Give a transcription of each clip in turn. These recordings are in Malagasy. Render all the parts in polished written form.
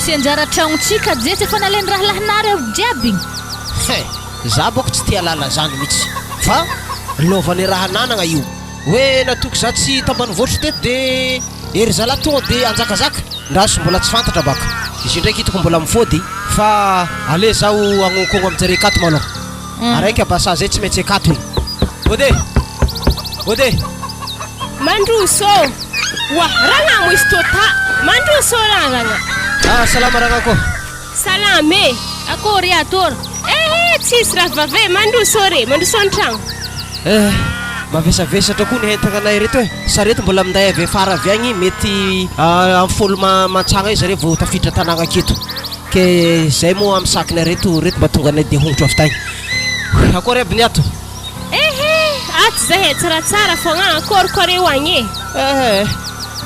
misy anjara tragnontsika jetra efa nalainy raha lahinareo jiaby za boko tsy tia lala zany mihitsy fa lovany raha nanagna io hoe natoky za tsy tambanivoatra teto de ery zala tonga de anjakazaka ndaso mbola tsy fantatra baka izy ndraiky hitako mbola mifody fa ale zao agnonkogno aminjare akato malôha araiky abasa zay tsy maintsy akato ode mandroso wa ragna mo istota mandroso ragna salama ragna ko salame akory ator tsisy raha vave mandroso an-tragno mavesavesatra koa ny hentagnanay reto sarety mbola minday avy fara avy agny mety amin'ny folo mantsagna izy zareo vao tafiditra tanàgna aketo ke zay moa amin'ny sakina reto mba tonga anay de hongotro avy tagny akory aby ny ato ato zahay tsaratsara fogna akorokore eo agny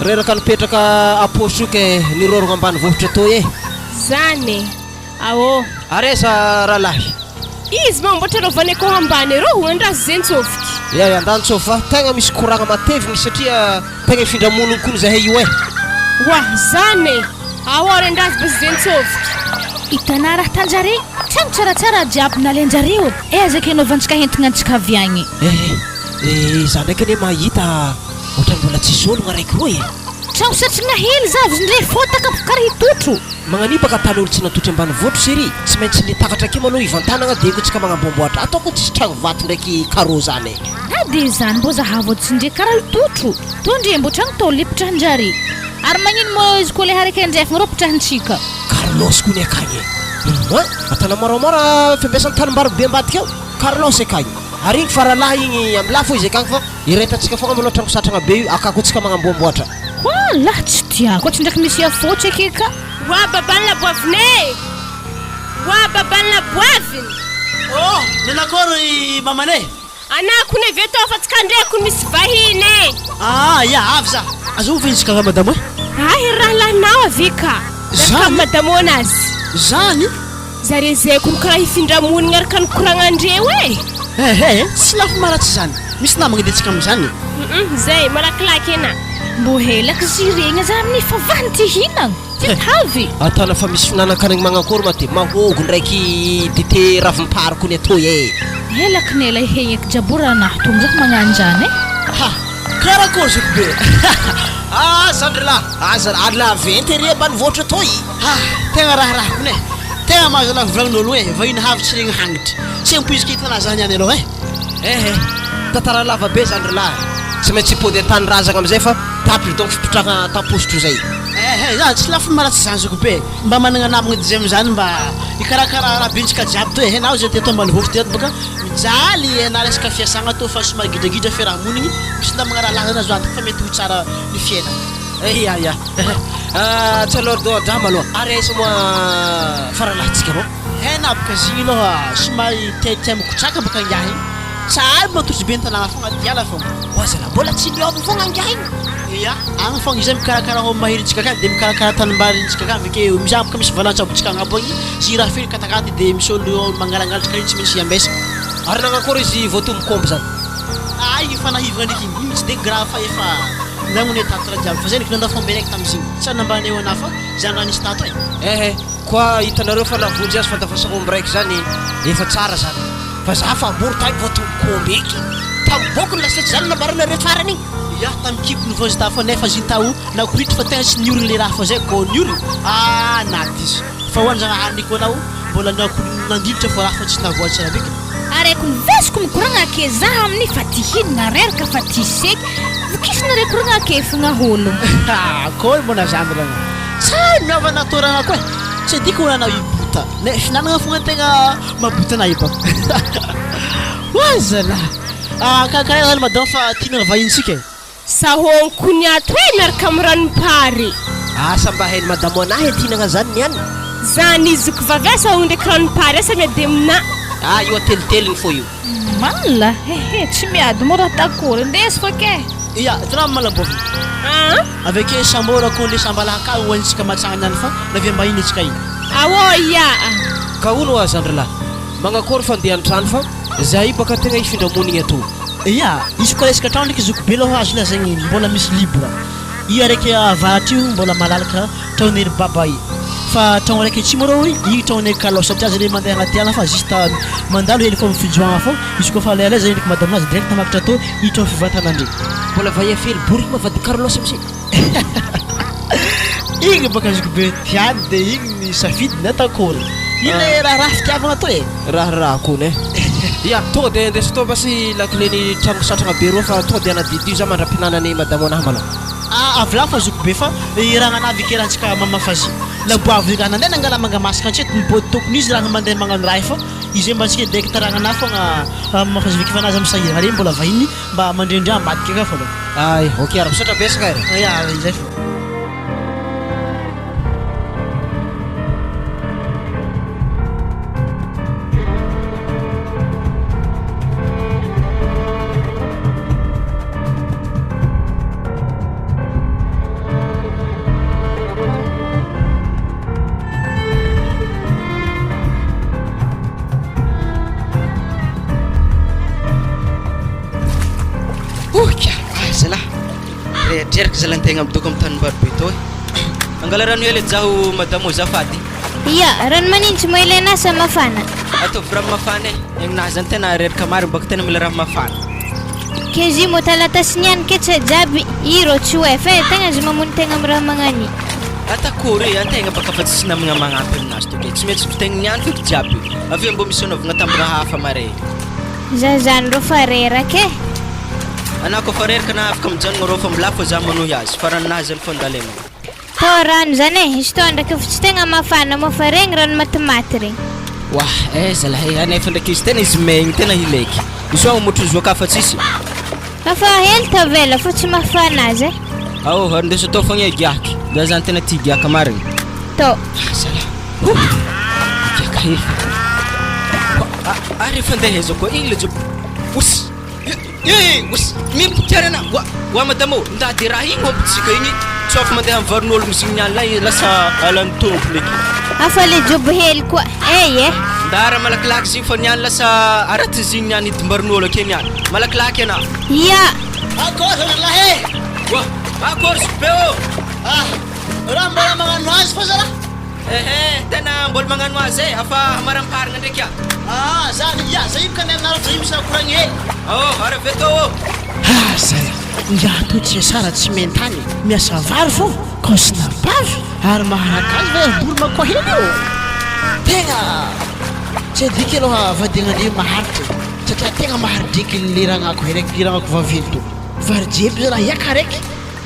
reraka nipetraka aposy ke nirorogna ambany vohitra to zany aô aresa rahalahy izy mamboatra rovany ko ambany ero andraso zentsofika andantsôfa tegna misy koragna matevigny satria tegna ifindramoniny koa zahay io wah zany aôry andraso bas zentsofika hitanà raha tanjare tragno tsaratsara jiaby nalainjareo ezaka anaovantsika hentigna antsika avy agny za ndraiky ane mahita ohatrany mbola tsisy ologna raiky roe tragno satrigna hely zavy ndre fotaka karaha hitotro magnanibaka tany olo tsy natotry ambany voatro sery tsy maintsy nitakatra ake maloha ivantanagna de kotsika magnambomboatra ataoko tsisy tragno vato ndraiky carreau zany de zany mbô zahavo tsindre karaha hitotro tondre mbô tragno tao lepitrahanjare ary magnino mo izy koa le haraiky andrefagna rô pitrahantsika Carlos koa ny akagny atana moramora fampiasany tanimbary be ambadika ao Carlos akagny ary igny faralahy igny amin'ny lafo izy akagny fa iretatsika fogna maloha tragno satragna be io akakotsika magnambomboatra lah tsy tiako tsy ndraiky misy afotsy akeka wa babany la boaviny nanakory mamane anako ne veto fa tsy kandreko misy vahiny ya avy za azo vintsika ka madamo raha lahinao avika ka madamo anazy zany zare zay kono karaha hifindramonigna araka ny koragnandreo tsy lafo maratsy zany misy namagna idetsika am'zany zay malakilaky ena mbô helaka ziregna za amin'ny favany ty hinagna ty havy atana fa misy finanankanagny magnakory mate mahogo ndraiky dite ravimpary koa ny atoy helaka nela ihegnaky jabora nahatonga zako magnanjany karakory zako be zandrila ala venty ery ambany voatra toy tegna raharaha kone tegna mahazalaky volagnin'olo vahiny havitsy regny hagnitra tsy ampoizika hitana zany any aloha tantara lava be zandrila tsy maintsy pody antany razagna amizay fa tapitry donc fipitrahana tapositro zay za tsy lafo maratsy zany zako be mba managna namagna dy am'zany mba ikarakara raha bentsika jiaby to hainao zay teto ambany voatra teto baka mijaly na resaka fiasagna to fa somary gidragidra fiarahamonigny misy namagna raha lahana azo antoka fa mety ho tsara ny fiaina tsy alors doa maloha ary aiza moa faralahintsika rô haina baka zigny aloha somary tiatia mikotraka baka angiahy tsary matotry be ny tanàna fogna diala fogna oazala mbola tsy liôvy fogna angiahy agny fogna izay mikarakara ho mahirintsika akany de mikarakara tanimbarintsika akany avekeo mizabaka misy valantsabontsika agnabo agny sy raha fely katakaty de misy olo mangalangalatra igny tsy maintsy ambesa ary nagnakory izy voatombokombo zany efa nahivagna ndraiky igny tsy de grave fa efa namony tatara jiaby fa zay ndraiky nanda fomba raiky tamizigny tsy nambany eo ana fa zany raha nisy tato koa hitanareo fa navonjy azy fantafasagomby raiky zany efa tsara zany fa za fa amory tany voatombokombo eky tambokony lasety zany nambaranareo farany igny tamikipony vozita fa nefa ziny tao nakoritra fa tegna tsy nioriny le raha fa zay ko nioriny naty izy fa hoany zanahaniko anao mbola nandilitra fa raha fa tsy navoatsara beky araiky nivesiko mikoragna ake za amin'ny fa ty hinagna reraka fa ty seky vokisina re koragna ake fogna holo kory mbona zany ragna tsary miava natorana koa tsy diko hoananao ibota ne finanagna fogna tegna mabota na ibako wazala karakara zany madamo fa tinagna vahintsika sahonko ny ato miaraka amin'ny ranompary asa mba hainy madamo anahy tinagna zany niany zany izoko vavesa ho ndraiky ranompary asa miady amina io ateliteliny fo io mala tsy miady mo raha takory ndesy fo ke tana malabovina aveke sambora ko le sambalaka hoanitsika matsagna any fa navia mbahiny itsika igny ka ono azandrila magnakory fandeha antrano fa zahay baka tegna ifindramonigny ato izy koa resaka trano ndraiky zoko be aloha azo lazagny mbola misy libra i araiky avatry io mbola malalaka taonery baba i fa tragno raiky tsy morô igny tragnonay kalao satria zany mandeha agnaty ala fa juste mandalo hely fa mifijoagna fô izy koa fa lelazy ndraiky madame nazy direct makatra atô hitrao fivantana ndraiky mbola vahefely bory mavady Carlos amsi igny baka azoko be tiany de igny ny safidiny atakory ina raha fitiavagna to raha kony ya tonga de ndesy tô basy lakileny trano satragna be roa fa tonga de anadidio za mandram-pihinanany madame anahy malao avy la fa azoko be fa raha navy kerantsika mamafazy laboavy raha nandeha nangala mangamasika antseto nipody tokony izy raha mandeha magnano raha fa izy mba tsika direct ragnana fogna mamafazy viky fanazy amy sahira are mbola vahiny mba mandrendrea ambadika ka fa ay ok ara misatra besaka ya izay fa Jerk zalantegna midoko amin'ny tanimbary to angala rano hely zaho madamo zafady ia rano manintsy mo ilaina sa mafana ataovy raha mafana egnahy zany tena reraka maro baka tena mila raha mafana ke zy mo talatasiniany ke tsy jaby iro tsy hoe fa tegna zy mamony tegna amin'ny raha magnany atakory antegna baka fa tsisy namagna magnampy aminazy toke tsy maintsy fitegna niany feky jiaby avy mbo misy onaovagna tamina hafa mare za zany ro fa reraka anao koa fa reraka na afaka mijanogna rô fa milafo za manohy azy fa ranon'azy zany fondalena to rano zany izy to ndraiky fa tsy tegna mafana mo fa regny rano matimaty regny wah zalahy anefa ndraiky izy tena izy megny tena hileky izy ao motro zoaka fa tsisy afa hely tavela fa tsy mafana azy ao andesy atao fogna giaky za zany tena tia giaka marigny to zalahy giaka hely ary efa andeha aiza koa igny le job usy mipitiarana wa madamo ndady raha igny ompitsika igny tsofa mandeha mivaron'olo misigny niany la lasa alany tompony eky afa le jobo hely koa ndara malakilaky zigny fa niany lasa araty zigny niany hidimbaron'olo ake niany malakilaky ana ia akory lahy akory sopeo raha mbola magnano azy fa zala tena mbola magnano azy afa maramparagna ndraiky zany za io kany anarako za io misy akoragny hely ara veto zay iato tsy sara tsy mentany miasa vary fô kosina bavy ary maharaka azy va bory makoa hely io tegna tsy adiky aloha vadignany maharitra satria tegna maharidriky le ragnako raiky ragnako vavely to vary jeby za raha iaka raiky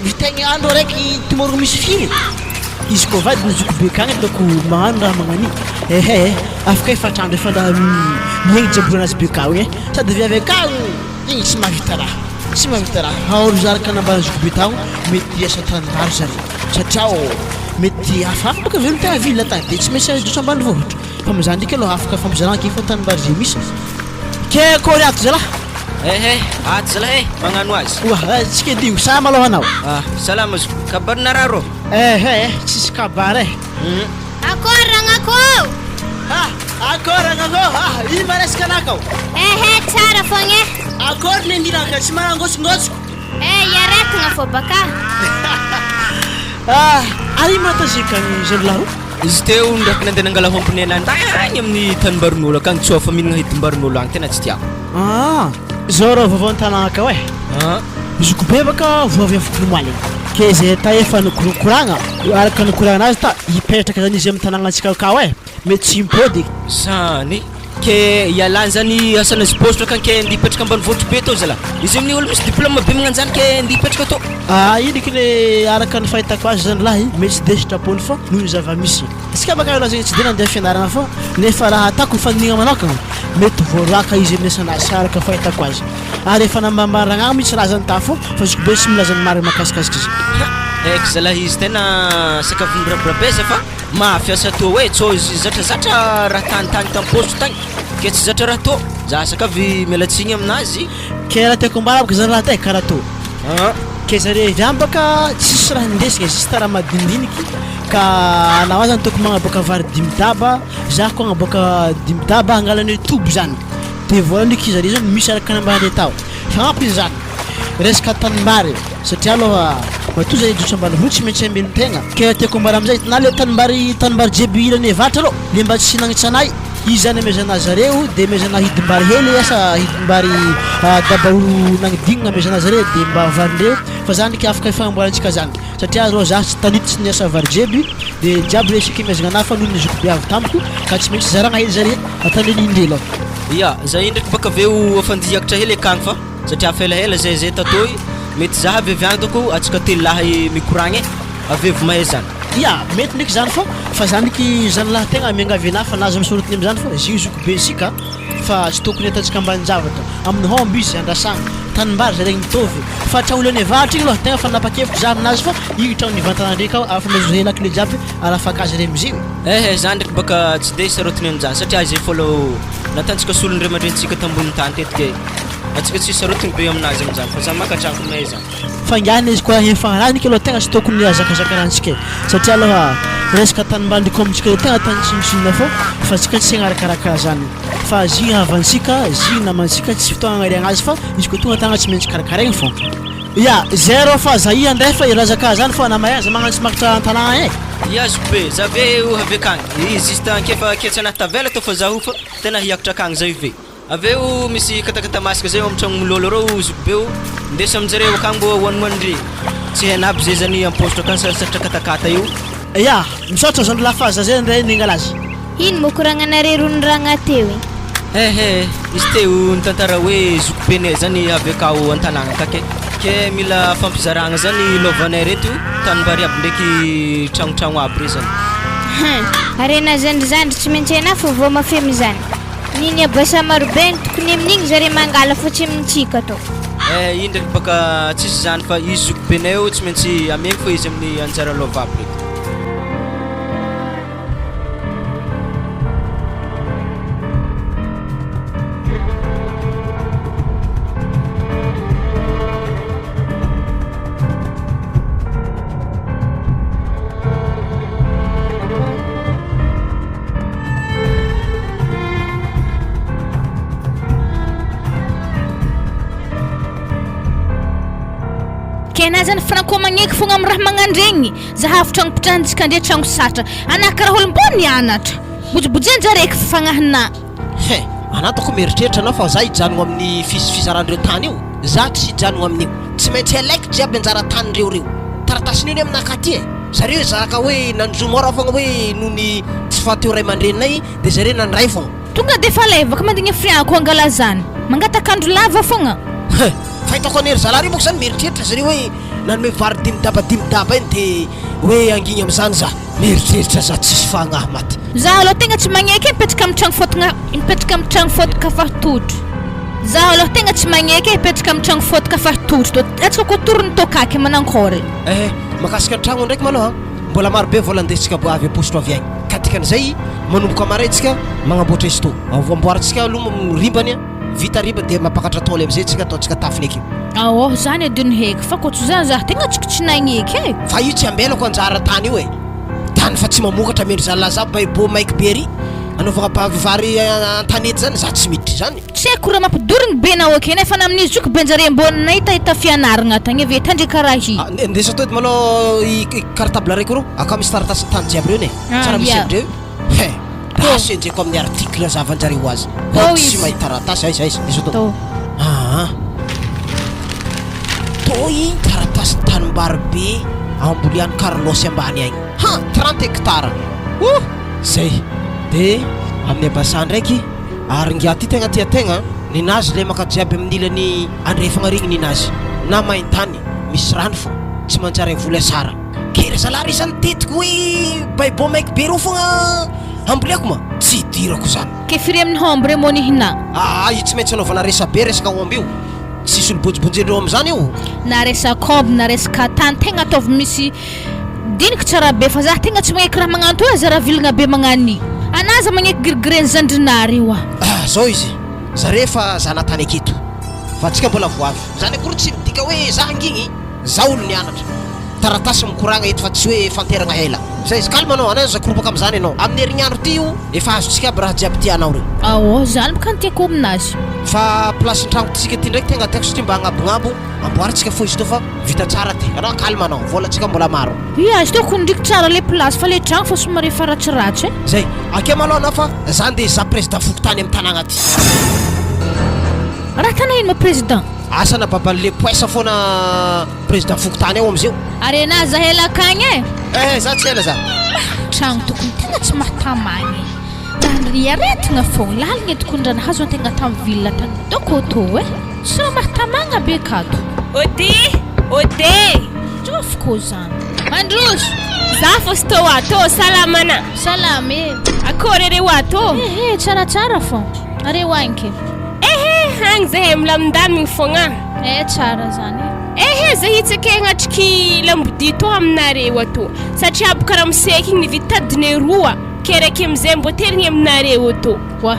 vitegny andro raiky tomorogno misy firy izy koa vady nizoko be kagny ataoko magnano raha magnani afaka efatrandro efa miegny jaboranazy be kao igny sady viavy akao igny tsy mahavita raha aoro zaraka nambarazoko be tao mety asa tanimbary zare satria mety afafy baka velo tegna villa tany de tsy maintsy azo ambanivohitra fa mizany ndraiky aloha afaka fampizanana ke fa tanimbary zay misy ke kory ato zala ato zalahy magnano azy tsika dio sama aloha anao salama kabarina raha rô tsisy kabary akory ragnako akory ragnako ino maresaka anakao tsara fogna akory le ndiraka tsy manangosongotsoko iaretagna fô baka ary matazika zany laro izy teo ndraiky nandeha nangala hompony anandagny amin'ny tanimbaron'olo akagny tsy afa mihinagna hidim-baron'olo agny tena tsy tiako zao rô vavao an-tanànaka zoko be baka voavy afoko nomaligny ke zay ta efa nokorokoragna araka nokoragna azy ta hipetraka zany izy amin'ny tanàgnatsika akao mety tsy impody zany ke ialany zany asanazy poste akagny ke ndi hipetraka ambanivohitra be tô zala izy amin'ny olo misy diplôme be magnano zany ke ndi hipetraka atô io ndraiky le araka ny fahitako azy zany lahy mety tsy de sitrapony fa noho ny zava-misy isika baka aloha zegny tsy de nandeha fianaragna fa nefa raha atako fanigna manokagna mety voaroaka izy amin'ny asanazy araka fahitako azy ary efa namambaragna mihitsy razany ta fô fa zoko be sy milazany marigny makasikasiky izy eky zalahy izy tena sakafo mirabirabeza fa mafiasa tô hoe tsô izy zatrazatra raha tanitany tamposto tagny ke tsy zatra raha tô za sakavy mialatsigny aminazy ke raha tiako ambara baka zany raha tay karaha tô ke zare ivyany baka tsisy raha indesina sisy taraha madinidiniky ka anao zany toko magnaboaka vary dimidaba za koa agnaboaka dimidaba angalany hoe tobo zany de vola ndraiky zare zany misy araka nambarany tao fagnampy izy zany resaka tanimbary satria aloha matoa zay dotra ambanivohitra tsy maintsy ambin'ny tegna ke tiako mbara amizay na le tanimbary jeby ilany vatra rô le mba tsy nagnitsanay izy zany amezana zareo de mezana hidimbary hely asa hidimbary dabaolo nagnidignina amezana zareo de mba varindreo fa zany ke afaka fagnamboarantsika zany satria rô za tsy taniditsy ny asa vary jeby de jiaby le siky mezana nafa noho ny zoko biavy tamiko ka tsy maintsy zaragna hely zare atandreny indrelo ya za indraiky baka aveo fandiakatra hely akagny fa satria felahela zay tatoy mety za avy avy agny doko atsika telo lahy mikoragny avevo mahay zany ya mety ndraiky zany fa zany ky zany lahy tegna miangavy anahy fa naza misorotiny am'zany fa zizoko be sika fa tsy tokony ataontsika ambany javatra amin'ny homby izy andrasagna tanimbary zaregny mitovy fa traolany avatra igny loha tegna fa napakevitry za aminazy fa igny trano nivantana ndraiky ao afa mazo helaka le jiaby arafaka azy re miziry zany ndraiky baka tsy de sarotiny am'zany satria zay fôlo natantsika solony ray aman-drentsika tambony tany tetike atsika tsy sarotiny be aminazy am'zany fa za makatrako mahay zany fangana izy koa hefaharaniky aloha tegna tsy tokony azakazakarantsika satria aloha resaka tanimbandriko amintsika tegna tany tsimotsimona fô fa tsika tsy agnarakaraka zany fa zigny havantsika zigny namantsika tsy fotoagna agnariagna azy fa izy koa tonga tagna tsy maintsy karakaraigny fô ya zero fa za i andray fa irazaka zany fa namahay za magnano tsy makatra an-tanàgna yazo be za ve avy akagny izy juste ankefa ketsy anaty tavela tô fa zaho fa tena hiakatra akagny zay ve aveo misy katakata masaka zay amtragno mololo rô zoko beo ndesa aminjareo akagny mbo hoanimoandre tsy hainaby zay zany ampositra akagny sarasatra katakata io ya misaotra zany lafaza zay ndray ningala azy ino mokoragnanare rony ragna teo izy teo nitantara hoe zoko benay zany avy akao an-tanàgna take ke mila fampizaragna zany lovanay reto tanimbary aby ndraiky tragnotragno aby re zany arena zandrizandry tsy maintsy hainah fa vao mafemy zany niny abasa marobe ny tokony amin'igny zare mangala fa tsy amintsika tô iny ndraiky baka tsisy zany fa izy zoko benay io tsy maintsy amegny fa izy amin'ny anjara lova aby reto kena zany franco magneky fogna amin'ny raha magnandregny zahavy tragno pitrantsika ndre tragno satra anah karaha olombô nianatra bojibojenjaraiky fifagnahina anatako mieritreritra anao fa za hijanogno amin'ny fizarandreo tany io za tsy hijanogno amin'io tsy maintsy alaiky jiaby anjara tanyreo reo taratasiny io aminaka ty zareo zaka hoe nanjomora fogna hoe nony tsy fahateo ray aman-dreninay de zareo nandray fogna tonga de fa laivaka mandigny friako angala zany mangatakandro lava fogna fahitako anery zalahy moko zany mieritreritra zareo hoe nanome vary dimidaba iny de hoe angigny am'zany za mieritreritra za tsisy fagnahy maty za aloha tegna tsy magneky mipetraka amin'ny tragno fotoka fahatotro za aloha tegna tsy magneky mipetraka amin'ny tragno fotoka fahatotro atsika koa torony tokaky manankory makasika tragno ndraiky maloha mbola marobe vola andesitsika bo avy apostro avy agny ka dikan'izay manomboka maraintsika magnamboatra izy to amboarantsika aloha rimbany vita riba de mapakatra tôly am'zay tsika ataontsika tafineky io zany adiny heky fa koa tsy zany za tegna tsika tsy nagneky fa io tsy ambelako anjara tany io tany fa tsy mamokatra mendry zany laza baibo maiky be ry anaovagna vary an-tanety zany za tsy miditry zany tsy haiko raha mampidorigny be na oke nefa namin'izy zoko benjare mbona hita fianaragna tagny avy tandre karaha i ndesa tody malô cartable raiky ro aka misy taratasy tany jiaby reo ne tsara misy andreo tasy enjeko amin'ny article zavanjareo azy tsy mahita taratasy aiza ndesa to to igny taratasy tanimbary be amboliany Carlos ambany agny 30 hectares zay de amin'ny abasa ndraiky aringia ty tegna tiategna ninazy le makajiaby amin'ny ilany andrefagna regny ninazy na maintany misy rano fo tsy manjary vola sara kera zalahy zany tetiko hoe baibo maiky be ro fogna amboliako ma tsy dirako zany ke firy amin'ny homby re mo nihina io tsy maintsy anaovana resa be resaka homby io tsisy olobonjibonjendreo am'zany io na resaka homby na resaka tany tegna ataovy misy diniky tsara be fa za tegna tsy magneky raha magnanto hoe za raha vilagna be magnany anaza magneky girigireny zandrinary io zao izy zare fa zanatany aketo fa tsika mbola voavy zany akory tsy midika hoe za angigny za olo nianatra taratasy mikoragna eto fa tsy hoe fanteragna ela zay izy kalma anao anazy zakoropaka am'zany anao amin'ny herignandro ty io efa azontsika aby raha jiaby tianao reo ao zany boka ny tiako aminazy fa place tragno tsika ty ndraiky tegna tiako satria mba agnabognabo amboaritsika fo izy to fa vita tsara ty anao kalma anao volatsika mbola maro ia izy toko ndriky tsara le place fa le tragno fa somary efa ratsiratsy e zay ake malao anao fa zany de za président fokotany amin'ny tanàgna ty raha tana ino ma président asana baban'le poesa foana président fokotany ao am'zeo ary anazy zahela akagny e za tsy ela za tragno tokony tena tsy mahatamagny raha ry aretigna fogna laligna tokondrana hazo antegna tamin'ny ville tany dokotô e sy raha mahatamagna be kato ôde jofoko zany mandroso za fo sy tô atô salamana salama e akôry areo atô ehe tsaratsara fô are hoanike hagny zahay milamindamigny fogna tsara zany za hitsaka agnatriky lambodi tô aminareo atô satria aboka raha miseky igny vitadiny roa ke raiky amizay mbo terigny aminareo atô wa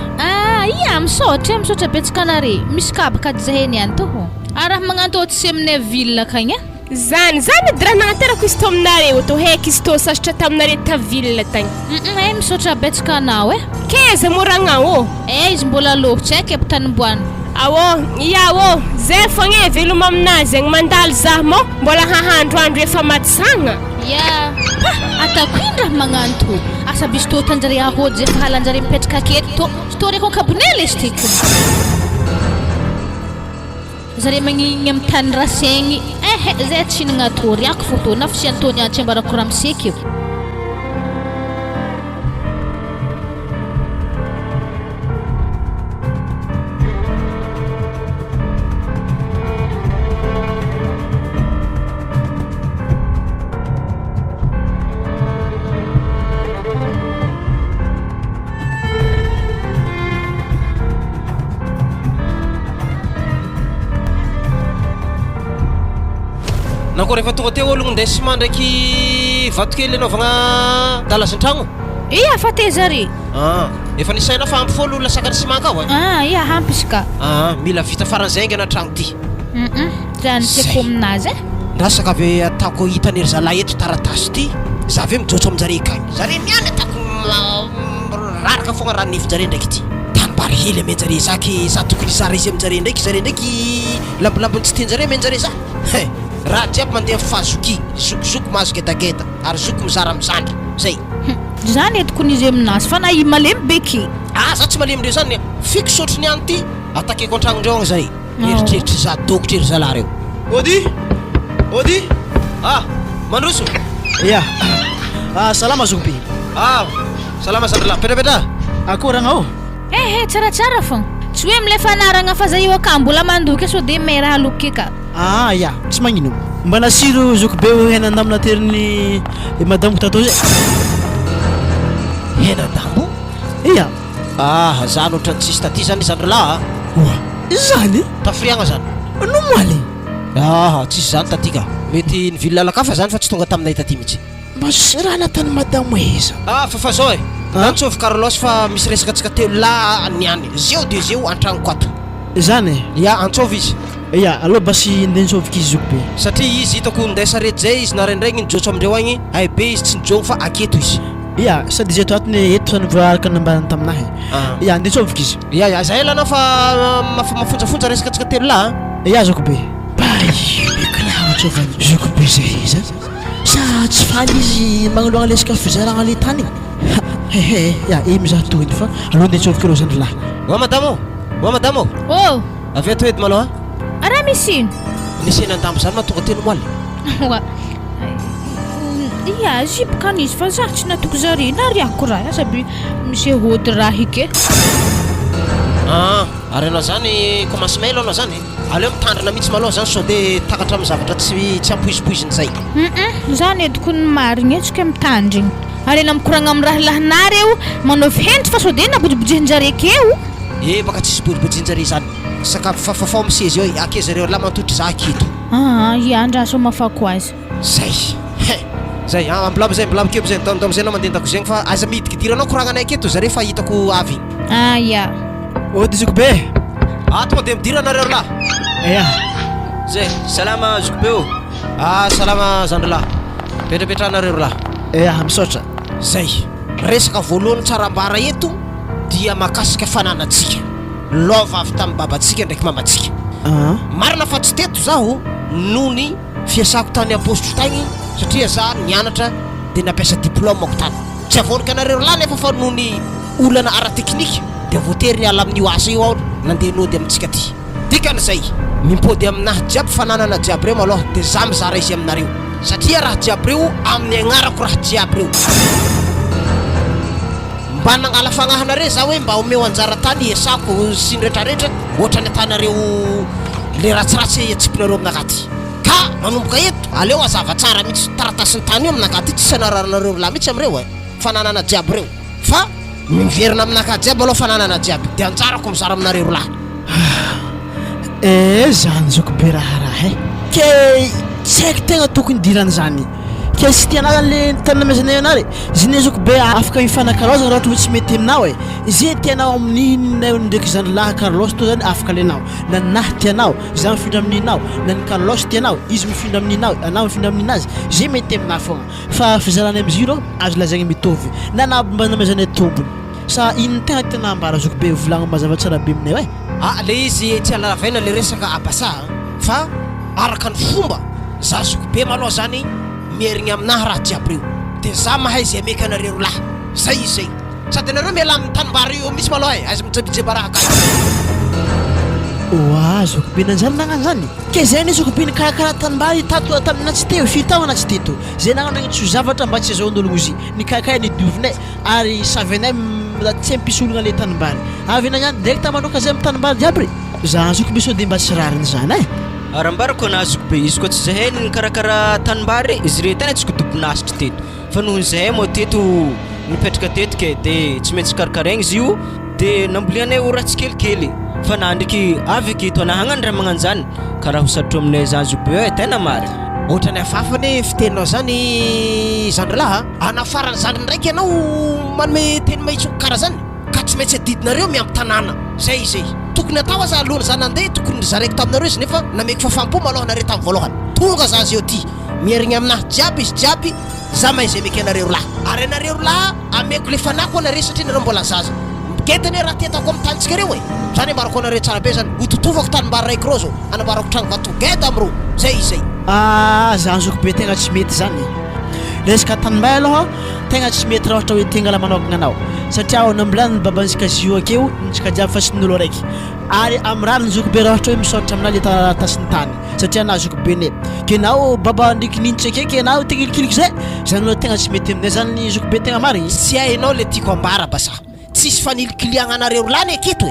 ia misaotra betsaka anare misy kabaka dy zahay niany tô ho raha magnantô tsy aminay ville akagny zany edy raha nagnaterako izy tô aminareo atô heky izy tô sasatra taminare ta ville tagny misaotra betsaka anao keza moragna izy mbola lôkitsy aiky ampitanimboany ia zay fogna veloma aminazy agny mandalo zah mo mbola hahandroandro efa matsagna ia atako ino raha magnano tô asa bisy tô tanjare ahody zay fa halanjare mipetraka aketo tô tô reko ankabonela izy tiky zare magnigny amin'ny tany rasaigny zay tsy hinagna tô riako fô tô na fisiantony antsy ambarako raha miseky io nako rehefa tonga teo ologno ndesima ndraiky vatokely anaovagna dalazan-tragno ia fa te zare efa nisaina fa ampy folo olona sakany simaka ao ia hampy izy ka mila vita faranzaingy ana tragno ty zany tiako aminazy ndrasaka ave ataoko hitanery zalahy eto taratasy ty za ve mijotso aminjare kagny zare miany ataoko raraka fogna raha nefin-jare ndraiky ty tanybary hely amenjare zaky za tokony izara izy aminjare ndraiky lambolambony tsy tianjare amenjare za raha jiaby mandeha fazoky zokizoko mahazo gedageda ary zoko mizara mizandra zay zany edikony izy aminazy fa na i malemy beky za tsy malemy reo zany fiky sotry niany ty atakeko an-tragnondreo agny zay eritreritry za dokotry ery zalahy reo ody mandroso ia salama zokobe salama zandrila petrapetra akory agna tsaratsara fogna tsy hoe milefa anaragna fa zay io aka mbola mandoky so de may raha loky ka ia tsy magnino mba nasiro zokobe henandamina teriny madamo tato zay henandambo ia zany ohatrany tsisy taty zany zandrila zany tafiriagna zany nomoaly tsisy zany taty ka mety nivily lalakafa zany fa tsy tonga taminay taty mihitsy mas raha natany madamo eza fa zao nantsovy Carlos fa misy resaka tsika teo la niany zeo de zeo antragnoko ato zany antsovy izy ia aloha basy ndentsovika izy zokobe satria izy hitako ndesa rety zay izy narendraigny nijotso amindreo agny aibe izy tsy nijongo fa aketo izy ia sady izy ato atony eto nivoaraka nambany taminahy ia ndentsovika izy zay lanao fa mafonjafonja resaka tsika telo la ia zokobe ekalahatsovany zokobe zay izy sa tsy faly izy magnoloagna lesaka fizaragna le tany mizaha tohiny fa aloha ndentsovika reo zandry lahy madamo avy ato edy maloha raha misy ino nisy henandambo zany mahatonga telo moaly ia zipokanizy fa za tsy natoko zare na riako raha saby misy hody raha hike ary anao zany commence mail anao zany aleo mitandrina mihitsy maloha zany so de takatra amin'ny zavatra tsy ampoizipoiziny zay zany ediko ny marigny etsika mitandrigny ary na mikoragna amin'ny raha lahinary eo manaovy hendry fa so de nabojibojihinjare akeo baka tsisy bojibojinjare zany sakafo fafafao misezy eo ake zareo la mantotry za aketo ia andraso mafako azy zay ambilabo zay kebo zay dom zay anao mandeha andako zegny fa aza midikidiranao koragnanay aketo zare fa hitako avy ia ody zokobe tonga de midira anareo lahy ia zay salama zokobe salama zandrila petrapetrahanareo lahy misaotra zay resaka voalohany tsarambara eto dia mahakasika fananatsika lova avy tamin'ny babatsika ndraiky mamatsika marina fa tsy teto zaho noho ny fiasako tany am-postro tagny satria za nianatra dia nampiasa diplôme ako tany tsy avonika anareo lahy nefa fa noho ny olana ara-teknika dia voatery ny ala amin'io asa io aho nandeha nody amintsika ty dikan'izay mimpody aminahy jiaby fananana jiaby reo maloha dia za mizara izy aminareo satria raha jiaby reo amin'ny agnarako raha jiaby reo mba nangala fagnahanareo za hoe mba omeo anjara tany hiasako sy nretraretra ohatra ny atanareo le ratsiratsy atsipinareo aminakaty ka manomboka eto aleo azava tsara mihitsy taratasiny tany io aminakaty tsy sanararanareo lahy mihitsy amreo fananana jiaby reo fa miverina aminaka jiaby aloha fananana jiaby dia anjarako mizara aminareo lahy zany zako be raharaha ke tsy haiko tegna tokony diran'izany ke sy tianao le tanana mezanay anare zany zako be afaka mifanakaroza raha ohatra hoe tsy mety aminao zay tianao amin'iny ndraiky zany lahy Carlos to zany afaka lenao na nahy tianao za mifindra amin'inao na ny Carlos tianao izy mifindra amin'inao anao mifindra amin'inazy zay mety aminah fogna fa fizarana am'izy iro azo lazagny mitovy na nambana mezanay tombony sa ino tegna tena ambara zako be volagna mazava tsara be aminay le izy tsy alaravaina le resaka abasa fa araka ny fomba za zoko be maloha zany mierigny aminahy raha jiaby reo dia za mahay zay ameka anareo lahy zay izay sady anareo miala amin'ny tanimbary io misy maloha aiza mijebijeba raha ka zoko be nanjany nagnano zany ke zay ny zoko be ny karakara tanimbary tato tamina tsy teo fitaona tsy teto zay nagnano nagny tsy zavatra mba tsy azahoan'ologno izy ny karakara ny diovinay ary savinay tsy ampisy ologna le tanimbary avy nagnano ndraiky tamanoka zay amin'ny tanimbary jiaby za zoko be sao dia mba tsy rariny zany arambarako anazoko be izy koa tsy zahay ny karakara tanimbary izy re tena tsy kodompinasitra teto fa noho zahay moa teto mipetraka tetika dia tsy maintsy karakaraigny izy io dia nambolianay ho ratsy kelikely fa na ndraiky avy aketo anah hagnano raha magnano zany karaha hosatro aminay zany zoko be tena marina ohatra ny afafany fiteninao zany zandrilahy anafarany zandry ndraiky ianao manome teny mahitsoko karaha zany ka tsy maintsy adidinareo miampy tanàna zay izay tokony atao aza alohany za nandeha tokony zareko taminareo izy nefa nameko fafampo maloha nareo tamin'ny voalohany tonga za zeo ty mierigny aminahy jiaby izy jiaby za mahay zay meky anareo lahy ary anareo lahy ameko le fanako anareo satria nareo mbola zaza ketany raha tetako amin'ny tanitsika reo zany ambarako anareo tsara be zany hototovako tanimbary raiky ro zao anambarako trano vatogeda amiro zay izay zany zoko be tegna tsy mety zany resaka tanimbary aloha tegna tsy mety raha ohatra hoe tengala manokagna anao satria nambolany ny babantsika zio akeo ntsika jiaby fa sy n'olo araiky ary amin'ny rano ny zoko be raha ohatra hoe misaotra aminah le tasiny tany satria na zoko be ne ke nao baba ndraiky ninitsy akeky anao tekilikiliky zay zany aloha tegna tsy mety aminay zany ny zoko be tegna marigny tsy hainao le tiako ambara basa tsisy fanilikiliagna anareo lahy aketo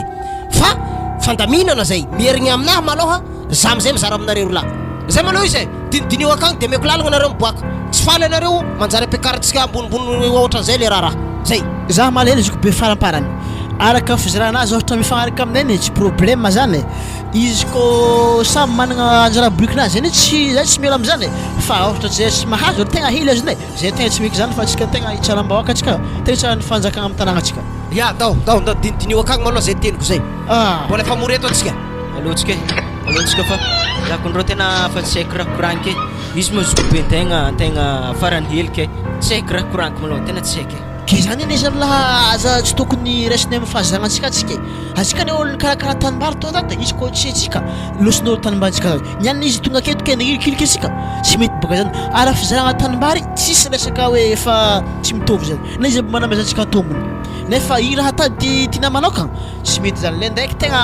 fa fandaminana zay mierigny aminahy maloha za amizay mizara aminareo lahy zay maloha izy dinidinio akagny dia meko lalagna anareo miboaka tsy faly anareo manjary ampiakarantsika ambonimbony ohatran'izay le raha zay za malahelo zoko be faramparany araka fizaranazy ohatra mifagnaraka aminay tsy problème zany izy ko samy managna anjara brikinazy zany tsy zay tsy miala am'zany fa ohatra zay tsy mahazo tegna hely azonay zay tegna tsy meky zany fa tsika tegna itsara-mbahoaka atsika tegna tsara ny fanjakagna amin'ny tanàgnatsika dao dinidinio akagny maloha zay teniko zay mbola efa moreto atsika alohatsika fa zakondreo tena fa tsy haiko raha koranike izy moa zoko be tegna farany heliky tsy haiko raha koraniko maloha tena tsy haiko ke zany eny izy amlaha aza tsy tokony raisiny amin'ny fahazagnatsika atsika atsika ny olo karakara tanimbary to zany izy ko tsy atsika losin'olo tanimbarytsika zany nianina izy tonga aketo ke nahilikiliky atsika tsy mety boka zany ary fizaragna tanimbary tsisy resaka hoe efa tsy mitovy zany na izy manamezantsika tombony nefa i raha tady tiana manokagna tsy mety zany le ndraiky tegna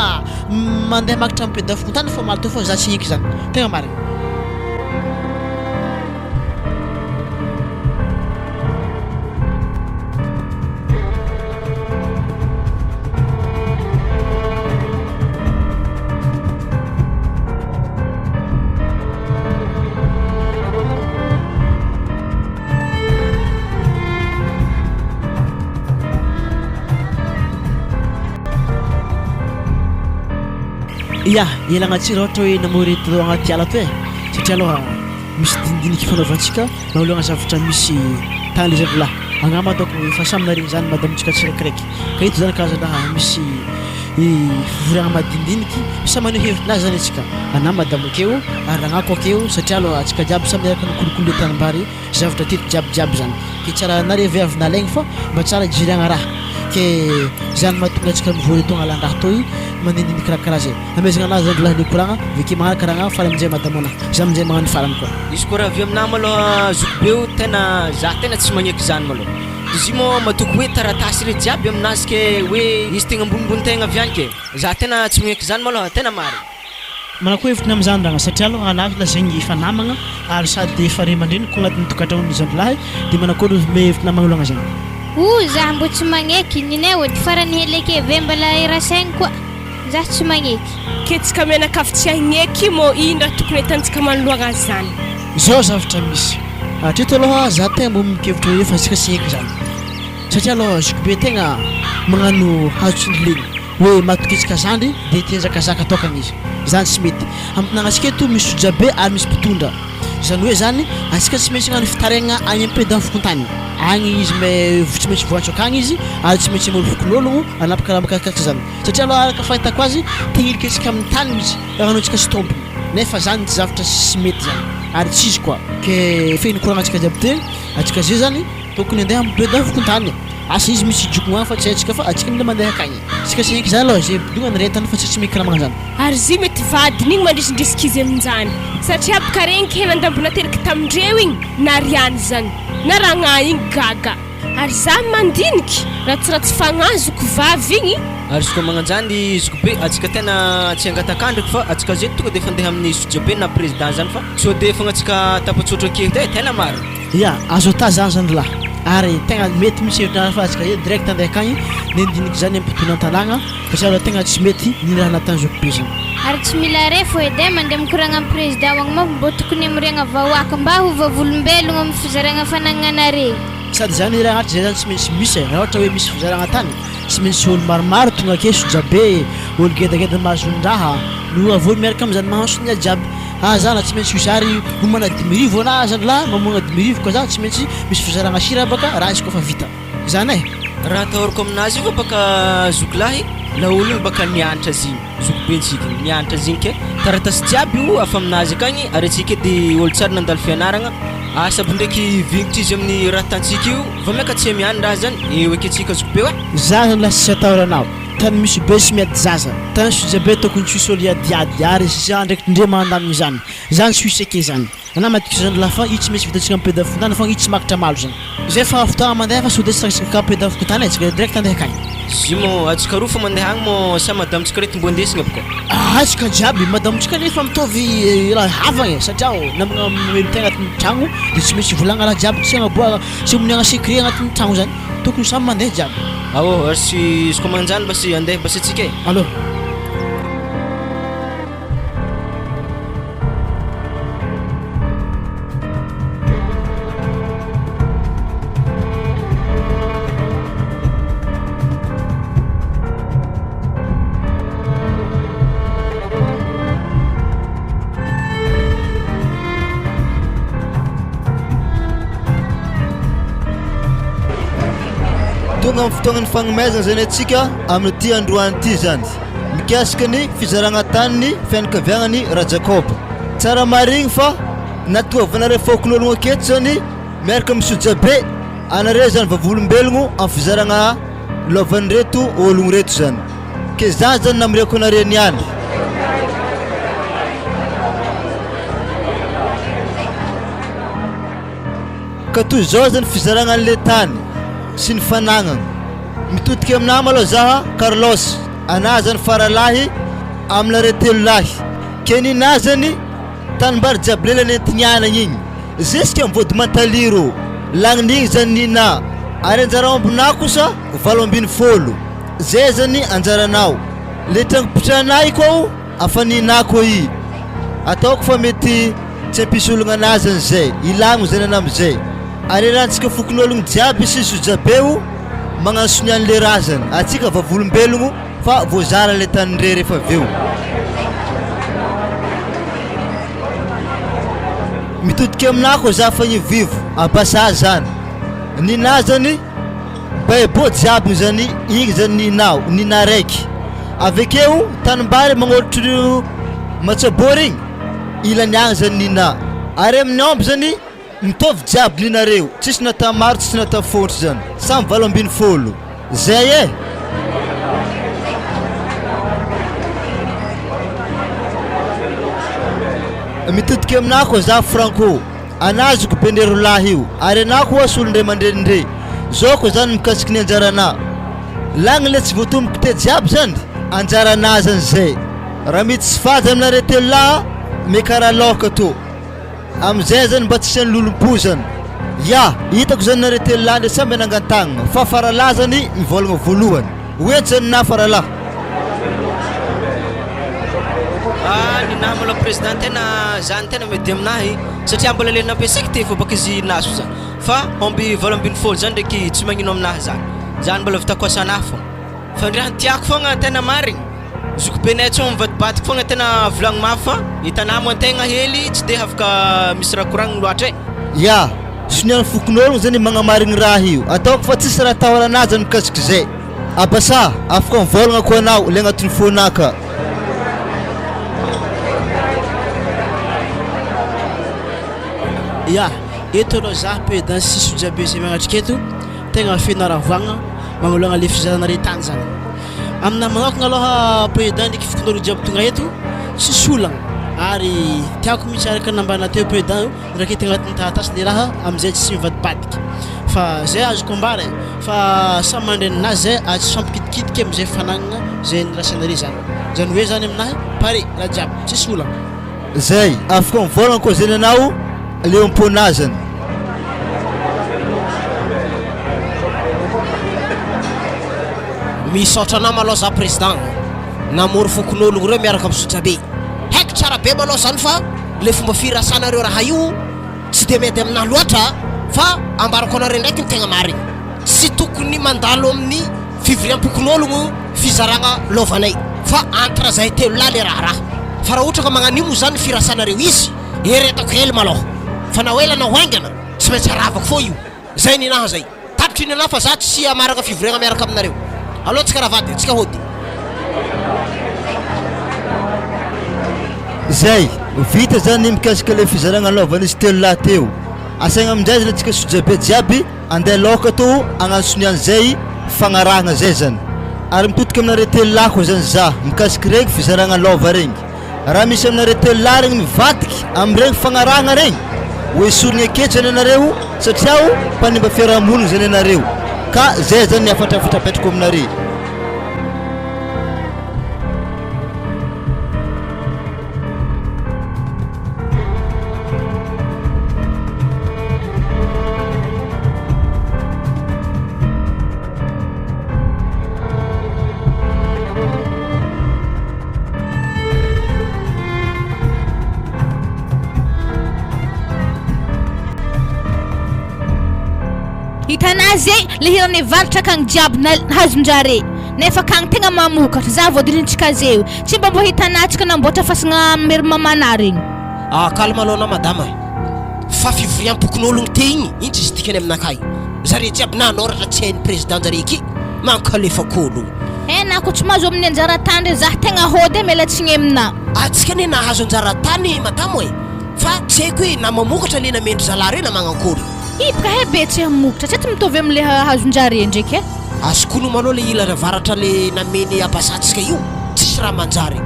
mandeha makitra amipedafotany fa maly to fa za tsy hiky zany tegna marigny ielagna tsira ohatra hoe namorety agnaty ala to satria aloha misy dindiniky fanaovantsika naolagna zavatra misy tagny le zavolahy agnama ataoko efa samy narigny zany madamontsika tsiraikiraiky ka ito zany karazanaha misy fivoriagna madinidiniky sa maneho hevitrinazy zany atsika ana madamo akeo ary ragnako akeo satria aloha atsika jiaby samy miaraka nikolokolo le tanimbary zavatra teto jiabijiaby zany ke tsara nare viavy nalaigny fa mba tsara jiragna raha ke zany mahatonga atsika mivory togna alan-draha toy manindiniky raha zay amezagna anazy zany laha nikoragna veke magnaraka ragna fara amin'izay madamo ana za amin'izay magnano farany koa izy koa raha avy aminah malôha zokobeo tena za tena tsy magneky zany malôha izy io moa matoko hoe taratasy re jiaby aminazy ke hoe izy tegna ambonimbony tegna avy any ke za tena tsy magneky zany malôha tena mary manako hevitra amin'izany ragna satria aloha anahy lazaigny efa namagna ary sady efa re mandreny ko agnatin'ny tokantragnony zandrilahy dia manako olo me hevitra namagna olagna zany Za mbo tsy magneky ninay ody farany heleke ve mbala irasaigny koa za tsy magneky ke tsika mianakavy tsy agneky mo ino raha tokony hitantsika manoloagna zany zao zavatra misy hatreto aloha za tegna mbo mikevitra hoe efa tsika sy heky zany satria aloha zokobe tegna magnano hazotsindrilegny hoe matokitsika zandry dia tianjakazaka tokana izy zany tsy mety amin'anatsika eto misy sojabe ary misy mpitondra zany hoe zany atsika tsy maintsy gnano fitaraigna agny ampeda fokontany agny izy tsy maintsy voantso akagny izy ary tsy maintsy molo fokon'ologno anapaka raha makakaka zany satria aloha araka fahitako azy tegnilika atsika amin'ny tany mihitsy ragnano atsika sy tompony nefa zany tsy zavatra sy mety zany ary tsy izy koa ke fehiny koragna atsika jiaby te atsika zay zany tokony andeha ampeda fokontany asa izy misy jokogna fa tsy haitsika fa atsika mila mandeha akagny tsika sy heky zany aloha zay dogna nyretany fa tsy meky raha magna zany ary zy mety vadiny igny mandrisindrisika izy amin'izany satria abaka regny ke nandambona teraka tamindreo igny nariany zany na ragna igny gaga ary za mandiniky ratsiratsy fagnazoko vavy igny ary izy koa magnanjany zokobe atsika tena tsy angatakandriky fa atsika zay tonga dia efa andeha amin'ny sojabe na président zany fa tsy ode fogna atsika tapatsotra akeo te tena maro ya azo ata zany zandrilahy ary tegna mety misy hevitra fa atsika hoe direct andeha akagny nendiniky zany ampitona an-talagna satria aloha tegna tsy mety ny raha natany zokobe zany ary tsy mila refo edy mandeha mikoragna amin'ny président wagny mafy mbo tokony amiriagna vahoaka mba hovavolombelogno amin'ny fizaragna fanagnanare sady zany raha agnaty zay zany tsy maintsy misy raha ohatra hoe misy fizaragna tany tsy maintsy olo maromaro tonga ake sojabe olo gedageda mahazon-draha no avory miaraka amin'izany mahansony jiaby zana tsy maintsy isary homana 10,000 ana zandrilahy mamogna 10,000 koa za tsy maintsy misy fizaragna sira baka raha izy koa fa vita zany raha atahorako aminazy io fa baka zokolahy la olo igny baka nianatra ziny zokobentsika nianatra ziny ke taratasy jiaby io afa aminazy akagny ary atsika edy olo tsara nandalo fianaragna asaby ndraiky vignitra izy amin'ny raha tantsika io va miaka tsy miany raha zany eo eky atsika zokobe hoe za zany lasa tsy atahoranao tany misy be sy miady zaza tany sojabe tokony tsisy olo iadiady ary za ndraiky ndre mandaminy zany zany tsy hisy ake zany ana matiko zany lafa io tsy maintsy vitatsika ampeda fokontany fa io tsy makatra malo zany zay fa fotoagna mandeha fa sode tsika ampeda fokontany atsika direct andeha akagny zy mo atsika roa fa mandeha agny mo sa madamitsika reto mbo andesigna boko atsika jiaby madamotsika nefa mitovy raha havagna satria namagna mamelo tegna agnatin'ny tragno dia tsy maintsy volagna raha jiaby tsy agnaboa tsy omoniagna secret agnatin'ny tragno zany tokony samy mandeha jiaby ao arsy izy koa magnanjany basy andeha basy atsika e allo tonga amin'ny fotoagnany fagnomezana zany atsika amin'ity androany ity zany mikasika ny fizaragna taniny fianakaviagnany Rajakoba tsara marigny fa natoavanare fokon'ologno aketo zany miaraka amin'ny sojabe anare zany vavolombelogno amin'ny fizaragna lovan'ny reto ologno reto zany ke za zany namiriako anare niany ka toy zao zany fizaragna an'le tany sy ny fanagnana mitodiky aminah malôha zaha Carlos ana zany faralahy aminare telo lahy ke nina zany tanimbary jiaby lelany entinianagna igny zeska mivody mantaliro lagniny zany nina ary anjara ambinah kosa 80 zay zany anjaranao le trangopitranay koa afa nina koa i ataoko fa mety tsy ampisy ologna anazy an'izay ilagno zany ana am'izay ary rahantsika fokon'ologno jiaby sy sojabeo magnasony an'le raha zany atsika vavolombelogno fa voazara le tanindre rehefa aveo mitodiky aminah koa za fa nivivo abasa zany nina zany baibo jiaby zany igny zany ninao nina raiky avekeo tanimbary magnôritry matsabory igny ilany agny zany nina ary amin'ny omby zany mitovy jiaby ninareo tsisy nata maro tsisy nata fôntry zany samy 80 zay mitodiky aminah koa za Franco anazoko bendero lahy io ary anah koa solondray mandrenindre zao koa zany mikasiky ny anjaranah lagny le tsy voatomboko te jiaby zany anjaranah zany zay raha mety tsy fady aminare telo laha mekara loka to amizay zany mba tsisy lolompo zany ya hitako zany nare telo laha ndre samby nangantagnana fa faralahy zany mivolagna voalohany oenty zany na faralahy ninahy maloha président tena zany tena mety aminahy satria mbola le nampiasaiko te fô baka izy naso zany fa omby 80 zany ndraiky tsy magnino aminahy zany mbola vitako asanahy fô fa ndre tiako fogna tena marigny zoko benay tsao mivadibadiko fogna tena volagny mafy fa hitanao mo antegna hely tsy de afaka misy raha koragniny loatra ya soniany fokon'ologno zany magnamarigny raha io ataoko fa tsisy raha tahoranazy zany mikasiky zay abasa afaka mivolagna koa anao le agnatin'ny fonaka ya eto aloha za président sisy jiaby zay magnatrika eto tegna fianaravoagna magnoloagna le fizarana tany zany amina manokagna aloha président ndraiky fokon'olo jiaby tonga eto tsy solagna ary tiako mihitsy araka nambana teo président ndraiky ty agnatin'ny taratasy le raha amizay tsy mivadibadiky fa zay azoko ambara fa samy mandreninazy zay tsy fampikitikitiky amizay fanagnana zay nirasanare zany hoe zany aminahy pare raha jiaby tsy solagna zay afaka mivolagna koa zany anao le omponazany misaotra anao maloha za président namory fokon'ologno reo miaraka misotra be haiko tsara be maloha zany fa le fomba firasanareo raha io tsy de mety aminahy loatra fa ambarako anareo ndraiky ny tegna marigny tsy tokony mandalo amin'ny fivoriam-pokon'ologno fizaragna lovanay fa entre zay telo lahy le raha fa raha ohatra ka magnanimo zany firasanareo izy eretako hely maloha fa na hoela na hoaingana tsy maintsy aravako fô io zay ninaha zay tapitry ninaha fa za tsy amaraka fivoriagna miaraka aminareo aloha tsika ravady tsika hody zay vita zany mikasika le fizaragna lovan'izy telo lahy teo asaigna amin'izay zany atsika sojabe jiaby andeha loka to agnasoniany zay fagnarahagna zay zany ary mitodiky aminare telo lahy koa zany za mikasiky regny fizaragna lova regny raha misy aminare telo lahy regny mivadiky am'iregny fagnarahagna regny hoe sorigny aketra zany anareo satria mpanimba fiarahamonigny zany anareo ka zay zany niafatrafatra apetrako aminare hitanao zay le hirany varatra akagny jiaby hazon-jare nefa akagny tegna mamokatra za voadirintsika zeo tsy mba hitanatsika namboatra fasagna mery mamana regny kalma aloha madama fa fivoriam-pokon'ologno te igny intsy izy dikany aminakay zare jiaby nanoratra tsy hain'ny président jare eky mankalefako ologno na ko tsy mahazo amin'ny anjara tany re za tegna hody mialatsiny amina atsika ne nahazo anjara tany madamo fa tsy haiko hoe na mamokatra le namendry zalahy re na magnankôry ipaka hebe tsy hamokatra tsy mitovy am'le hazon-jare ndraiky azokono maloha le ilana varatra le nameny abasatsika io tsisy raha manjary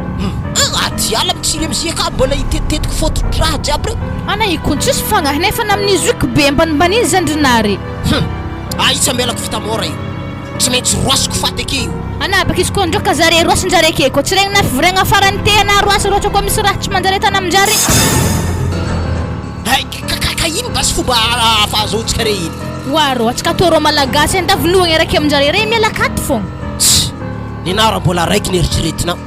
aty ala mitsily amizia ka mbola hitetetiko fototry raha jiaby reo ana ikony tsisy fagnahy nefa namin'izy io be mbanimbaniny zandrinary itsy amelako fitamora io tsy maintsy roasiko faty ake io ana baka izy koa ndroka zare roasin-jare ake ko tsy regny na fivoriagna farany te ana roasa roatra koa misy raha tsy manjary tana aminjare ka ino basy fomba fahazoantsika re iny waro atsika toro malagasy andavoloagna araky aminjare re miala katy fogna ninara mbola raiky nieritreretinao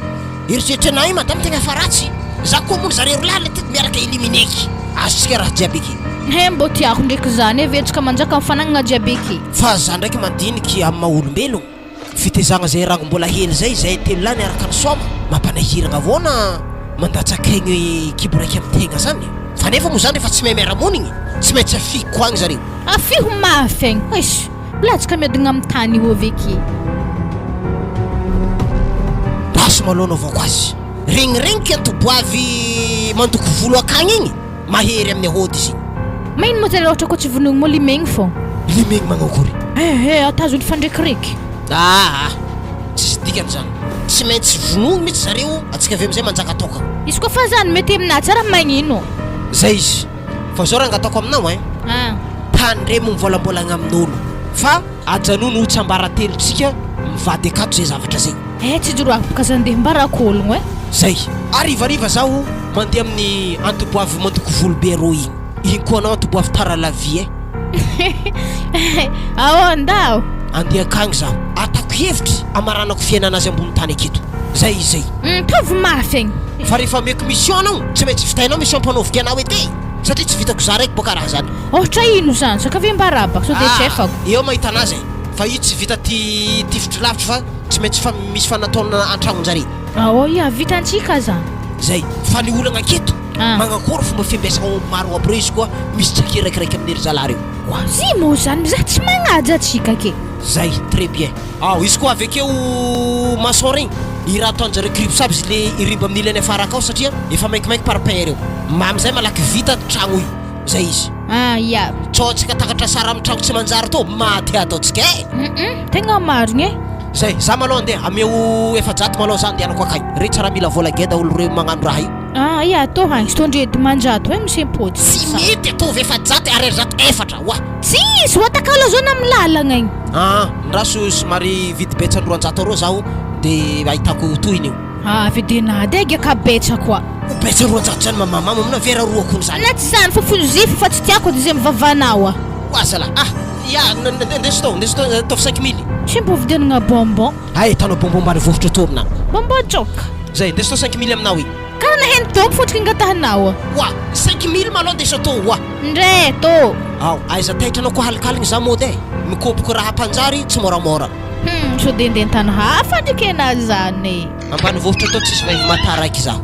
eritreretrinao io madamo tegna fa ratsy za koa mono zare ro lahy le tety miaraka elimineky azotsika raha jiaby eky mbo tiako ndraiky zany vetsika manjaka mifanagnana jiaby eky fa za ndraiky mandiniky amin'ny maha-olombelogno fitezagna zay raha mbola hely zay telo lahy niaraka ny soma mampanahiragna avona mandatsakaigny kibo raiky amin'ny tegna zany fa nefa moa zany efa tsy mahay miara-monigny tsy maintsy afiko agny zareo afiho mafy agny es latsika miadigna amin'ny tany io aveky tsy malona avao ko azy regniregniky antoboavy mandoko volo akagny igny mahery amin'ny ahody izy maino moa zay ohatra ko tsy vonogno mo limegny fô limegny magnakory atazony fandrekireky tsisy dikany zany tsy maintsy vonogno mihitsy zareo atsika avy am'izay manjaka toka izy koa fa zany mety aminah tsara magnino zay izy fa zao raha ngatako aminao tandremo mivolambolagna amin'olo fa ajanono ho tsambaratelotsika mivady akato zay zavatra zay tsy joro baka zandeha mbarak'ologno zay arivariva zaho mandeha amin'ny antoboavy mandoko volobe ro igny koa anao antoboavy taralavie andao andeha akagny zaho atako hevitry amaranako fiainana azy ambony tany aketo zay izay tovy mafy agny fa rehefa meko mission anao tsy maintsy vitainao mission mpanaovika anao edy satria tsy vitako za raiky boka raha zany ohatra ino zany sakavy mbarabaka so de tsefako eo mahita anazy fa io tsy vita ty fitry lavitra fa tsy maintsy fa misy fanataona antragnonjare vitantsika zany zay fa ny olagna aketo magnakory fomba fiambiasana maro aby reo izy koa misy tsaky raikiraiky amin'ny ery zala reo zy moa zany za tsy magnaja atsika ke zay très bien izy koa avekeo maçon regny i raha ataonjareo cripse aby izy le irimba amin'ny ilany afara akao satria efa maikimaiky parpaing reo mamizay malaky vita tragno io zay izy tsaotsika takatra sara amin'ny tragno tsy manjary to maty ataotsika tegna marigny zay za malao andeha ameo efajato malao za andehanako akagny re tsara mila vola geda olo reo magnano raha io tô hagny sy tondredy manjato misy impôty tsy mety atovy efajato ariary zato efatra tsisy oatakalo zao na milalagna igny ndraso somary vidy betsany roanjato arô zaho de ahitako tohiny io vidinady gy akabetsa koa betsa roanjato zany mamamama amina vera roa kony zany na tsy zany fa fonozify fa tsy tiako de zay mivavanao oazala ndesy tao 5000 tsy mbo vidianagna bonbon tanao bonbon mbary vovotra to amina bonbon joka zay ndesy tao 5000 aminao i karaha naheno tompo fotriky angatahanao 5000 malao ndesa to ndre tô aiza taitranao koa halikaligny za mody mikopoko raha panjary tsy moramora so de ndeha antany hafa ndraiky anazy zany ambany vovotra to tsisy vahivy mataraiky zaho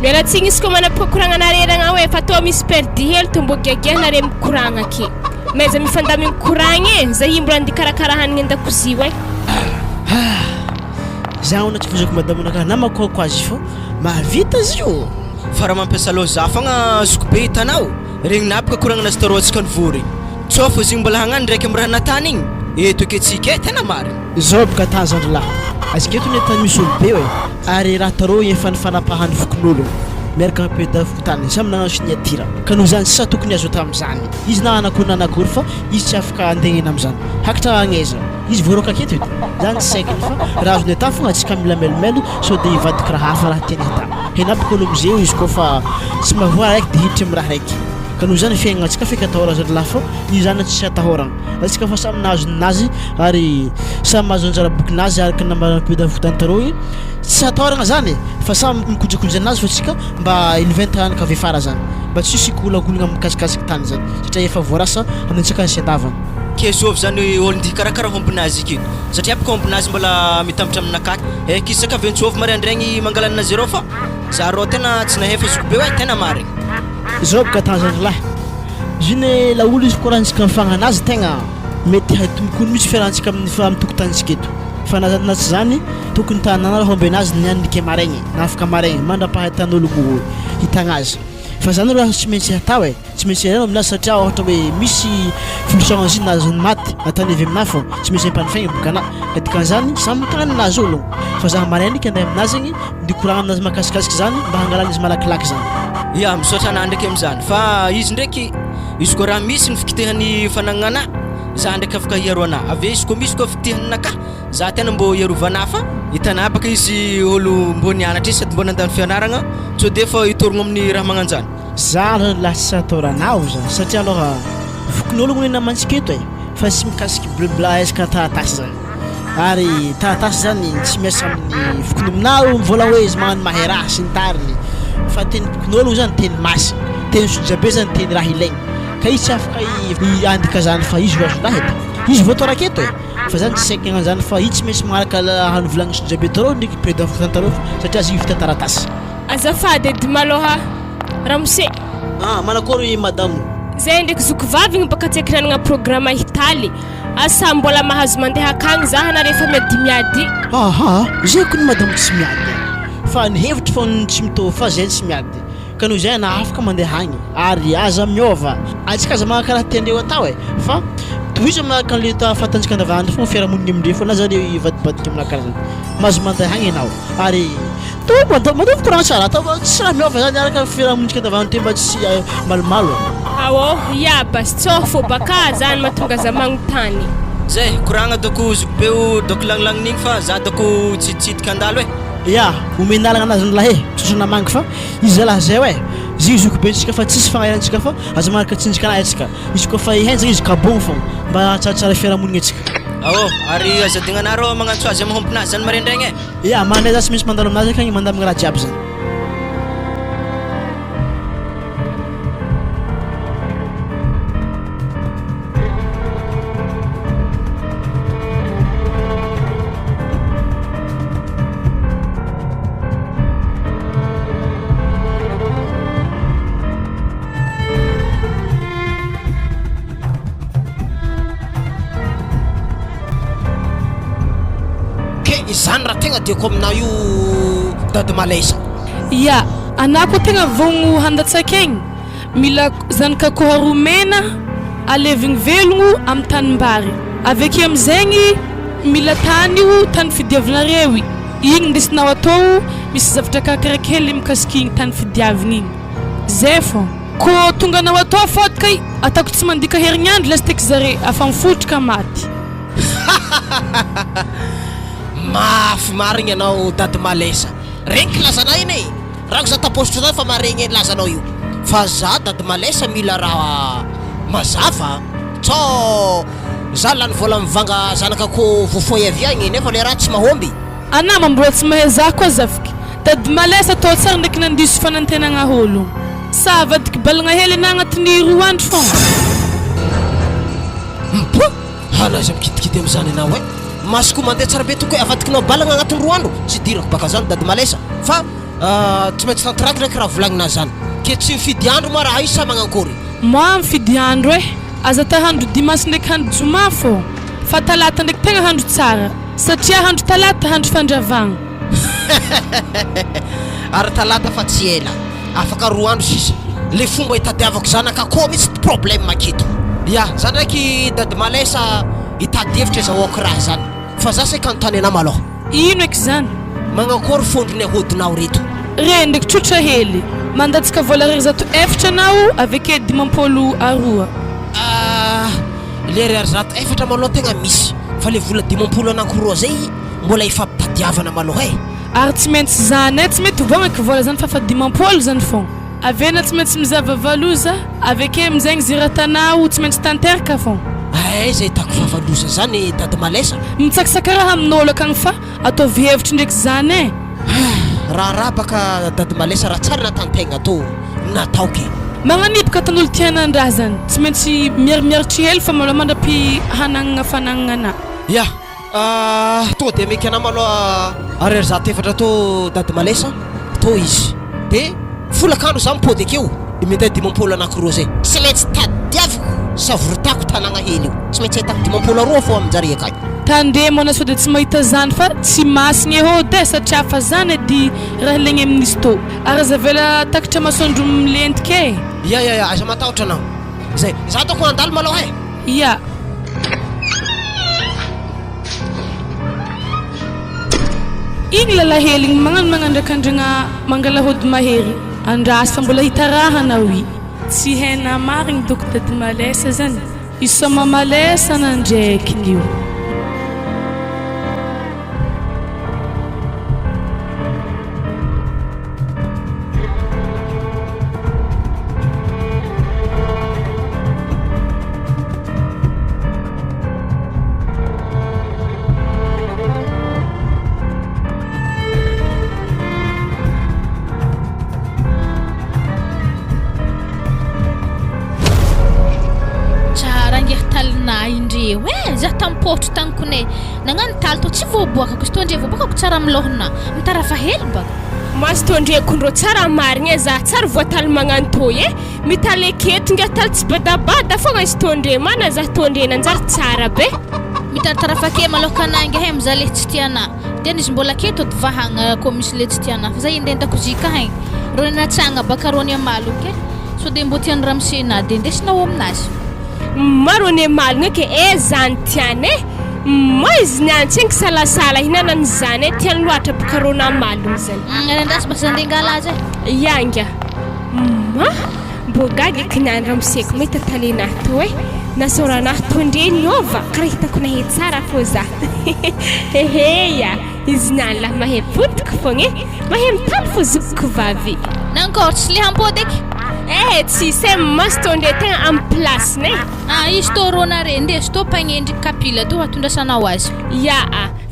mialatsigny izy koa manam-pikoragna nareragna hoe fa toa misy perdi hely tombogiagia nare mikoragna ake maiza mifandamigny koragna za imbo andy karakara hanigny an-dakozio zaho na tsy vozako madamonaka namako ko azy fô mahavita izy io fa raha mampiasa loha za fogna azoko be hitanao regny napaka koragnana azy taroantsika nivo regny tsao fô zigny mbola hagnany ndraiky amin'ny raha natany igny eto aketsika tena marigny zao boka tanzandrolahy aziketo ny tany misy olo be ary raha tarô efa nifanapahany fokon'olo miaraka ampeda fotany samy nagnano signature ka noho zany sisa tokony azo tam'izany izy nagnanakory fa izy tsy afaka andegnena am'izany hakatra agnaiza izy voaroka aketo edy zany tsy saikany fa raha azony ata fogna atsika mila melomelo so de ivadiky raha hafa raha tiany hata henapaka olo am'izay izy koa fa tsy mahavoa raiky de hiditra amin'ny raha raiky ka noho zany fiaignana atsika feky atahora zalahy fa izy zany tsisy atahoragna atsika fa samy nahazo ninazy ary samy mahazo anjara bokinazy araka nambampeda fotantarô i tsy atahoragna zany fa samy mikojakoja anazy fa atsika mba iliventanaka avy afara zany mba tsisy kolagolagna mikasikaziky tany zany satria efa voarasa amintsika ny siandavana ke zovy zany olondihy karakara hombinazy aketo satria apaka hombinazy mbola mitambatra aminakaky kisaka avy antsovy maraindraigny mangalaninazy reo fa za rô tena tsy nahefa zoko be hoe tena marigny zao boka tanzandrolahy ziny la olo izy koa raha antsika mifagnanazy tegna mety hatombokony misy fiarahantsika amin'ny tokotanitsika eto fa na tsy zany tokony tanana raha homby anazy nianike maraigny na afaka maraigny mandrapahatan'ologno hitagnazy fa zany raha tsy maintsy atao tsy maintsy rano aminazy satria ohatra hoe misy filosagnana izy nazo maty atany avy aminazy fô tsy maintsy ampanofaigny bokana dikan'izany samy tagnana anazy ologno fa za maraigny andeha aminazy igny ndikoragna aminazy makasikasiky zany mba hangalana izy malakilaky zany misaotra anah ndraiky am'izany fa izy ndraiky izy koa raha misy ny fikitehany fanagnana za ndraiky afaka hiaro anah ave izy koa misy koa fikitehany naka za tena mbô hiarovana fa hitanah baka izy olo mbô nianatra izy sady mbô nandany fianaragna so de fa hitorogno amin'ny raha magnanjany za lasa atoranao zany satria aloha fokon'ologno ny namantsika eto fa tsy mikasiky blabla esaka tatasy zany ary taratasy zany tsy miasa amin'ny fokonominao mivôla hoe izy magnano mahay raha sy ny tariny fa teny bokon'olo zany teny masina teny sojabe zany teny raha ilaigny ka izy tsy afaka andika zany fa izy azo raha edy izy voatao raketo fa zany tsy saika agnano zany fa izy tsy maintsy magnaraka hanovolagny sojabe tarô ndraiky président tarô satria azy io vita taratasy azafady edy malôha ramose manakory madamo zay ndraiky zokovavy igny baka tsy aiky nanagna programme hitaly asa mbola mahazo mandeha akagny zaha na rehefa miady zay ko ny madamo tsy miady fa ny hevitry fa tsy mitôvy fa zay tsy miady ka noho zay na afaka mandeha agny ary aza miova atsika aza magnakaraha tiandreo atao fa tohizo aminaraka an'le fatantsika andavandro fô fiarahamonigny amindreo fô na zany vadibadiky aminakaraha zany mahazo mandeha agny ianao ary madovy koragna tsara atao tsy raha miova zany araka fiarahamonitsika andavandro te mba tsy malomalo ia basy tsôha fô baka zany mahatonga za magnontany zay koragna doko zokobeo doko lagnilagnin'igny fa za doko tsitsitika andalo ya omendalagna anazy ny lahe tsosona mangy fa izy zalahy zay hoe zy zokobentsika fa tsisy fagnahirantsika fa aza manaraka tsinjika anahy atsika izy koa fa ihenjagna izy kabogno fogna mba tsaratsara fiarahamonigny atsika ary azadignanarô magnantso azy amin'ny hompinazy zany marendraigny ya mandray za tsy maintsy mandalo aminazy akagny mandamigna raha jiaby zany zany raha tegna diako aminao io dady malaisa ia anao koa tegna vogno handatsaka egny mila zanaka koharomena alevigny velogno amin'ny tanimbary aveke amizegny mila tany io tany fidiavinareo igny ndesinao atao misy zavatra karakaraky hely mikasiky igny tany fidiavigny igny zay fô ko tonga anao atao fôdika ataoko tsy mandika herignandro lasa teky zare afa mifotroka maty mafy marigny anao dady malesa regniky lazanao iny raha ko za tapositro zany fa maregny lazanao io fa za dady malesa mila raha mazava tsô za lany vola mivanga zanaka ko vofoy aviagny nefa le raha tsy mahomby anama mbola tsy mahay za koa zafiky dady malesa atao tsara ndraiky nandiso fanantenagna olo sa vadiky balagna hely ana agnatin'ny 2 andro fogna mpo hanazy mikitikity am'zany anao masoko mandeha tsara be toko avadikinao balagna agnatin'ny 2 andro tsy dirako baka zany dady malesa fa tsy maintsy tantaraky ndraiky raha volagnina zany ke tsy mifidy andro moa raha io sa magnankory moa mifidy andro aza ta handro dimasy ndraiky handro joma fô fa talata ndraiky tegna handro tsara satria handro talata handro fandravagna ary talata fa tsy ela afaka 2 andro sisa le fomba hitadiavako zanaka koa misy problème makito ya zany ndraiky dady malesa hitady hevitra zahoako raha zany fa za saika anontany anao malôha ino eky zany magnakory fondrony ahodinao reto re ndraiky trotra hely mandatsika vola rery zato efatra anao aveke 12 le rery zato efatra malôha tegna misy fa le vola 12 anankiroa zay mbola ifampitadiavana malôha ary tsy maintsy zany tsy mety voagnaky vola zany fa 12 zany fogna avena tsy maintsy mizava valoza aveke amizegny ziratanao tsy maintsy tanteraka fogna zay tako favaloza zany dady malesa mitsakisaka raha amin'olo akagny fa ataovy hevitry ndraiky zany raha baka dady malesa raha tsara natantegna atao nataoky magnanipaka tan'olo tianandraha zany tsy maintsy miarimiaritry hely fa maloha mandrapy hanagnana fanagnana ya tonga de meky anao malôha arery zato efatra atao dady malesa atao izy de folakandro za mipody akeo mety 12 anankiroa zay tsy maintsy tadiaviko savoritako tanagna hely io tsy maintsy hitako 12 fô aminjare akagny tandremo ana sao de tsy mahita zany fa tsy masigny ehôdy satria fa zany edy raha ilaigny amin'izy tô ary zavela takatra masoandro milentiky ya aza matahotra anao zay za toko andalo malôha ia igny lalaheligny magnano ndraikandragna mangalahody mahery andrasy fa mbola hita raha anao tsy haina marigny doko dady malesa zany isoma malesa nandraikiny io za tampotro tagny kone nagnano taly to tsy voaboakako izy to ndre voaboakako tsara amin'ny lohana mitarafa hely baka Mas tondreko ndro tsara marigna za tsara voataly magnano to e mitaly aketo nga taly tsy badabada fogna izy tondre mana za tondre nanjary tsara be mitaratarafa ke malôka nangy he mizaha le tsy tiana dia izy mbola aketo vahagna ko misy le tsy tiana fa za indendako zika haigny rony natsagna baka rony amalo ke so dia mbo tiany ramosena dia indesinao aminazy marony maligna ke zany tiany e ma izy niantsy engy salasala hinanany zany e tiany loatra baka rona maligna zany andrasy basa andengala azy yanga ma mbo gaga kiniany ramoseko mahita talenahy to e nasoranahy tondreny ova karaha hitako nahe tsara fô za heheya izy niany lah mahay potika fogna e mahay mitaly fô zokiko vavy nankôry tsy le hampody eky tsy se mas tondre tegna amin'ny placeny izy to ronare ndeso to mpagnendry kapila to hatondrasanao azy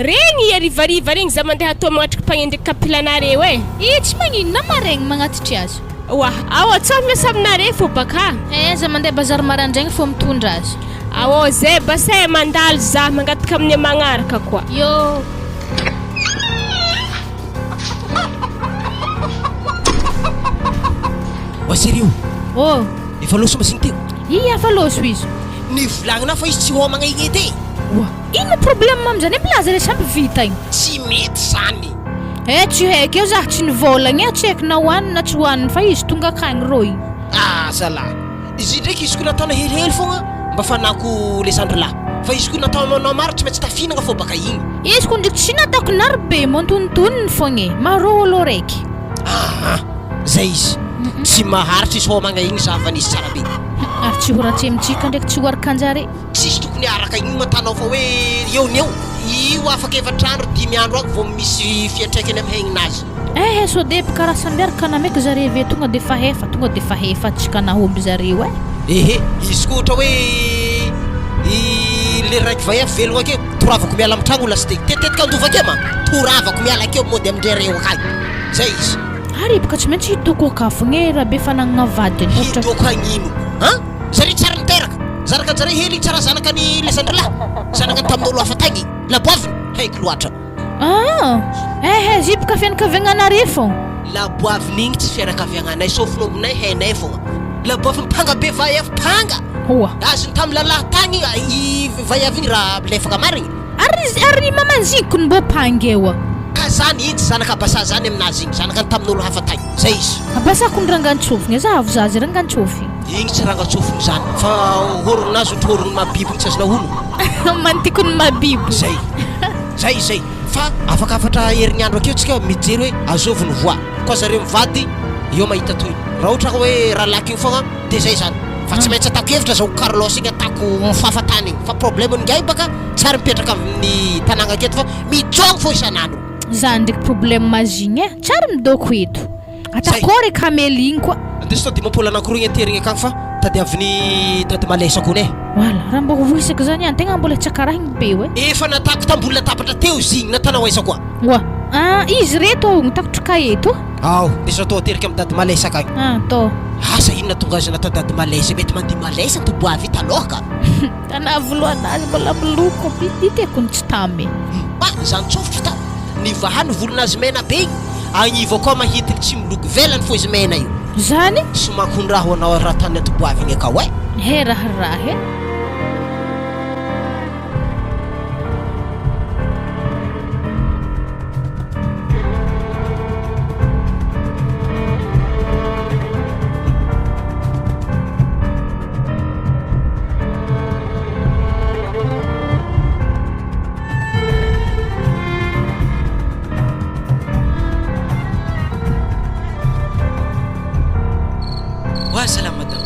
regny arivariva regny za mandeha atao magnatriky mpagnendry kapilanareo e tsy magnino na maregny magnatitry azy wa awa tsao miasa aminare fô baka za mandeha bazary marandraigny fô mitondra azy awa zay basa mandalo za mangataka amin'ny magnaraka koa yo Serio? Efa loso masigny teo? Efa loso izy Nivolagnina fa izy tsy homagna igny edy ino problème am'zany milaza le sampy vita igny tsy mety zany tsy haiko eo za tsy nivolagna tsy haiko na hoanina na tsy hoanina fa izy tonga akagny rô igny zalahy izy ndraiky izy ko nataona helihely fogna mba fanako le zandrilahy fa izy ko nataonao maro tsy maintsy tafinagna fô baka igny izy ko ndraiky tsy nataoko narobe mantonontonony fogna marô olo raiky zay izy tsy maharitra izy homagna igny zavanisy tsara be ary tsy horatsy amintsika ndraiky tsy hoarikanjare tsisy tokony araka igny matanao fa hoe eo ny eo io afaka efatrandro 10 andro ako vao misy fiantraikany amin'ny hegninazy so de karaha sambiaraka namaiky zare ve tonga de fahefa tsika nahomby zareo izy ko ohatra hoe le raiky vahefa velogna akeo toravako miala amin'ny tragno ola sy de tetetika andovakeo ma toravako miala akeo mody amindrereo akagny zay izy ary baka tsy maintsy hitoko aka fogna raha be fanagnana vadiny hitoko agnino zare tsara niteraka zanaka anjare hely tsara zanaka ny le zandrilahy zanaka tamin'olo hafa tagny laboaviny haiko loatra zipaka fianakaviagnanare fogna laboaviny igny tsy fianakaviagnanay sofin'ombonay hainay fogna laboaviny panga be vahefa panga azony tamin'ny lalahy tagny i vaiavy igny raha lefaka marigny ary mamanziko ny mbo panga eo ka zany itsy zanaka abasa zany aminazy igny zanaka ny tamin'olo hafa tagny zay izy abasako ny rangantsofigna za avy zazy rangantsofigny igny tsy rangantsofigny zany fa horonazy ohatra horony mabibo igny tsy azona ono mantiko ny mabibo zay fa afaka afatra herignandro akeo tsika mijery hoe azoviny voa koa zareo mivady eo mahita toy raha ohatra hoe raha laky igny fogna de zay zany fa tsy maintsy atako hevitra zao Carlos igny atako mifafatany igny fa problème ngay baka tsara mipetraka amin'ny tanàgna aketo fa mijongo fo isanandro zany ndraiky problème mazigny tsara midoko eto atakôry kamely igny koa andeso tao dimampolo anankiroa igny aterigny akagny fa tady avin'ny tady malesa kone wala raha mbo voisaka zany any tegna mbola tsy akaraha igny be efa natako tamboly latabatra teo izy igny natanao aiza koa izy reto nitakotroka eto deso atao ateriky amin'ny dady malesa akagny to asa ino natonga azy natao dady malesa mety mandeha malesa toboavy taloha tanà voaloanazy mbola miloko iteko ny tsy tamy zany tsofotro ta nivahany volonazy mena be igny agnivo koa mahitiny tsy miloko velany fo izy mena io zany somakondraha ho anao raha tany atoboavy igny akao raharaha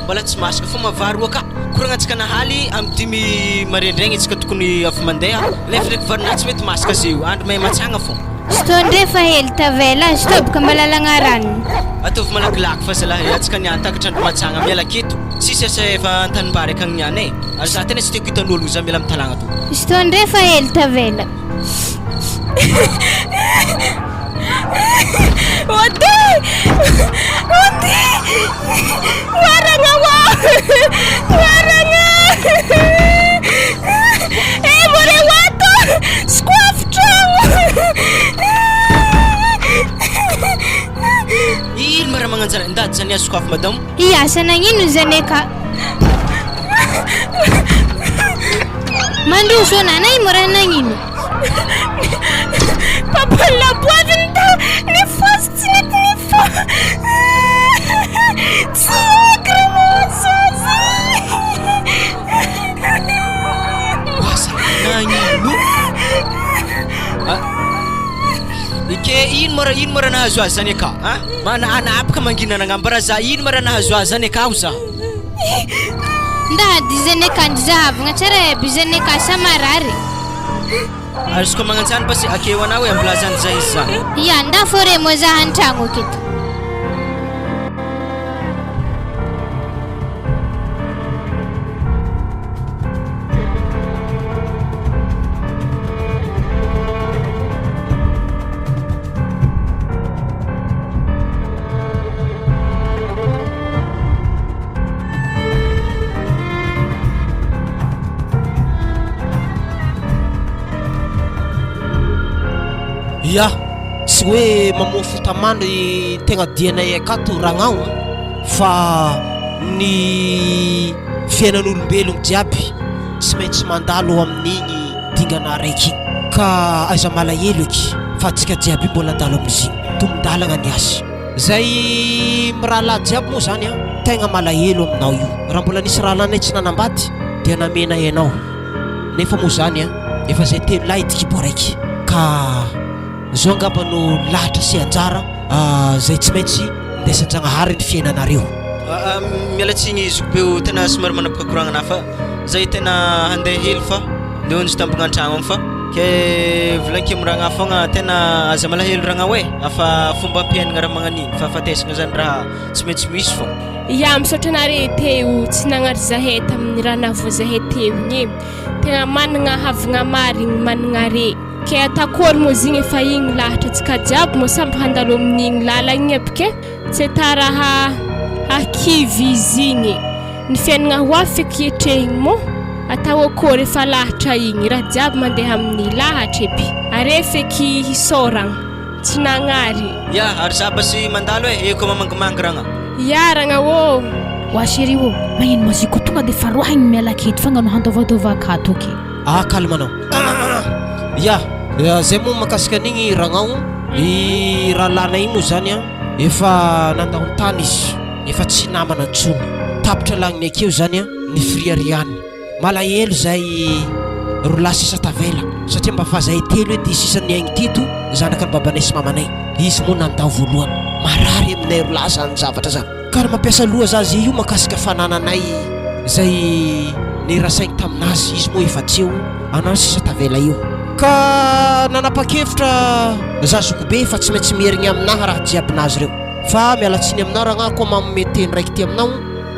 mbola tsy masaka fo mavaro aka koragnantsika nahaly amin'ny 5 marendregny antsika tokony afa mandeha nefa ndraiky varinahy tsy mety masaka zio andro mahay matsagna fo stondre fa hely tavela stobaka malalagna rano ataovy malakilaky fa zalahy antsika niany takatra andro matsagna miala keto sisy asa efa antanimbary akagny niany ary za tena tsy tiako hitan'olo za miala amin'ny talagna to stondre fa hely tavela Odi! Waranga! sokafa madamo. Iasa nagnino zany eka? Manduso nanay mo rin nagnino? Papalabuadan ta ni fast sinit ni fa. Tsigra mo Suzy. Wasa nagnino? Ike ino mara nahazo azy zany aka? Mana anapaka mangina nagnambara za ino mara nahazo azy zany aka za? Nda dizene kandizahavagna tsara bizene ka samarary. Azoko magnantsany basi akeo anao hoe ambilazany zay izy zany. Ya nda fore mo za antragno aketo. Ya, sy hoe mamofo tamandry tegna dianay akato ragnao fa ny fiainan'olombelogno jiaby sy maintsy mandalo amin'igny dingana raiky ka aiza malahelo eky fa atsika jiaby mbola andalo amin'izy tombondalagna ny azy zay mirahala jiaby moa zany tegna malahelo aminao io raha mbola nisy raha lanay tsy nanambady dia namena ianao nefa moa zany efa zay telo lahy tikibo raiky ka zao angamba no lahatra sy anjara zay tsy maintsy ndesan-jagnahary ny fiainanareo. Mialatsigny zokobeo tena somary manapaka koragnana fa zay tena handeha hely fa nde onzy tampogna an-tragno fa ke volanke miragna fogna tena aza malahelo ragna hoe afa fomba ampiainagna raha magnan'iny fa afatesagna zany raha tsy maintsy misy fo. Ya misaotra nare teo tsy nagnary zahay tamin'ny raha navozahay teo igny tegna managna havagna marigny managna re ke atakory mo zigny efa igny lahatra tsika jiaby mo samby handalo amin'igny lalagna abike tsy taraha akivy izy igny ny fiainagna ho avy feky etrehigny mo atao akory efa lahatra igny raha jiaby mandeha amin'ny lahatra eby are feky hisoragna tsy nagnary. Ya ary za basy mandalo eko mamangimangy ragna. Ya ragna ô Wa chérie wo, magnino maziko tonga de faroahigny miala aketo fa ngano handovadova akato ake. Calme anao. Ya, zay moa makasika an'igny ragnao i raha lana igny moa zany efa nandaon-tany izy efa tsy namana ntsony tapitra lagniny akeo zany ny friariany malahelo zay rola sisa tavela satria mba fahazahay telo edy sisany aigny tito zanaka ny babanay sy mamanay izy moa nandao voalohany marary aminay rola zany zavatra zany ka mampiasa loha zazy io makasika fanananay zay ny rasaigny taminazy izy moa efa tseo anao sisa tavela io ka nanapa-kevitra zazoko be fa tsy maintsy mierigny aminahy raha jiabinazy reo fa mialatsiny aminao raha gna koa mamometeny raiky ty aminao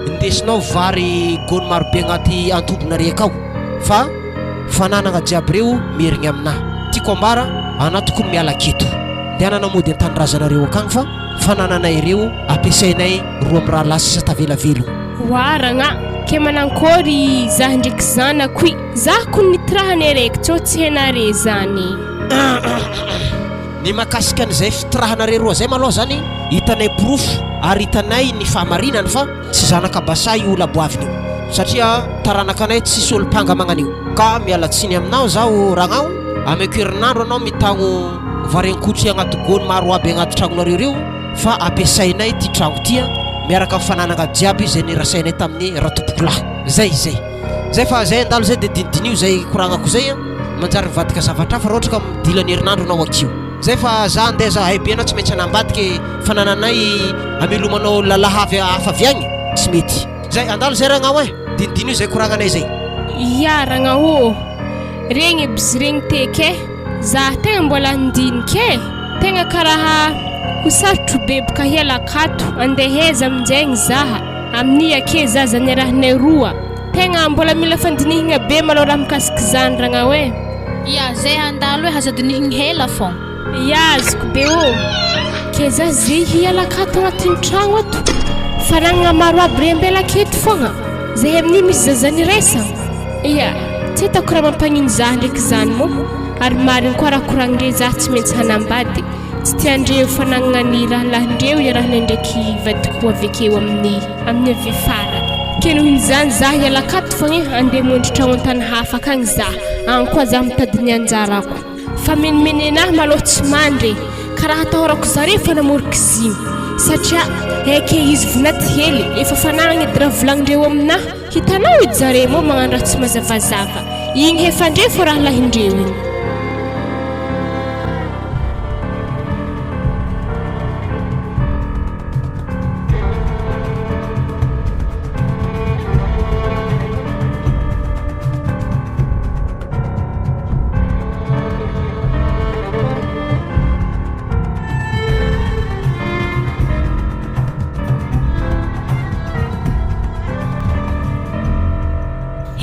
indesinao vary gony marobe agnaty antobonare akao fa fananagna jiaby reo mierigny aminahy tiako ambara anao tokony miala aketo ndehanana mody an-tanindrazanareo akagny fa fanananay reo ampiasainay roa amin'ny raha lasa isa tavela-velo waragna ke manankory zah ndraiky zanako zah ko nitrahany araiky tsô tsy hainare zany ny makasika an'izay fitirahanare roa zay maloha zany hitanay profo ary hitanay ny fahamarinany fa tsy zanaka basa io laboaviny io satria taranakanay tsisy olo-panga magnan'io ka mialatsiny aminao zao ragnao ameko herinandro anao mitagno varenkotsy agnaty gony maro aby agnaty tragnonareo reo fa ampiasainay ty tragno tia miaraka fananagna jiaby zay nirasainay tamin'ny ratopokolahy zay fa zay andalo zay de dinidinio zay koragnako zay manjary mivadika zavatra fa raha ohatra ka midila ny herinandro anao akio zay fa za andeha zahay be anao tsy maintsy anambadiky fanananay amelomanao lalahavy hafa avy agny tsy mety zay andalo zay ragnao dinidinio zay koragnanay zay ya ragna ô regny bizy regny teky zah tegna mbola andiniky tegna karaha ho sarotro be boka hiala akato andeheza aminjaigny zaha amin'ny ake zazany rahanay roa tegna mbola mila fandinihigna be malao raha mikasiky zany ragna hoe Ya zay andalo hazadinihigny hela fon. ya azoko be ô ke zah zay hiala akato agnatin'ny tragno ato faragna maro aby re ambela aketo fogna zay amin'ny misy zazany resa ya tsy hitako raha mampagnino zah ndraiky zany mo ary mariny koa raha koragnire zah tsy maintsy hanambady tsy tiandreo fanagnana ny raha lahindreo iarahana ndraiky vadiko avekeo amin'ny avefara ke noho izany zaho ialakato fogna andeha montritra an-tany hafa akagny zaho agny koa zaho mitady ny anjarako fa menimeny anahy maloha tsy mandry karaha atahorako zareo fa namoriko ziny satria eke izy vinaty hely efa fanagnana edy raha volagnindreo aminahy hitanao edy zareo moa magnano raha tsy mazavazava igny hefandreo fo raha lahindreo igny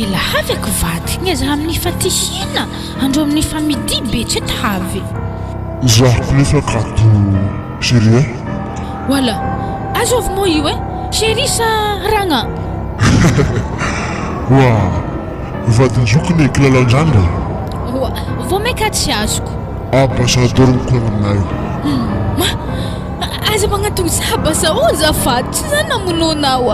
ela haveko vady ngezaha amin'ny fatihina andro amin'ny famidi be tsy tahavy zaho nefa kato chérie wala azovy mo io chérie sa ragna wa vadinjokony kilalanjandra vao maika tsy azoko ambassadeur mikona aminaio aza magnatony za basa zafady tsy zany namononao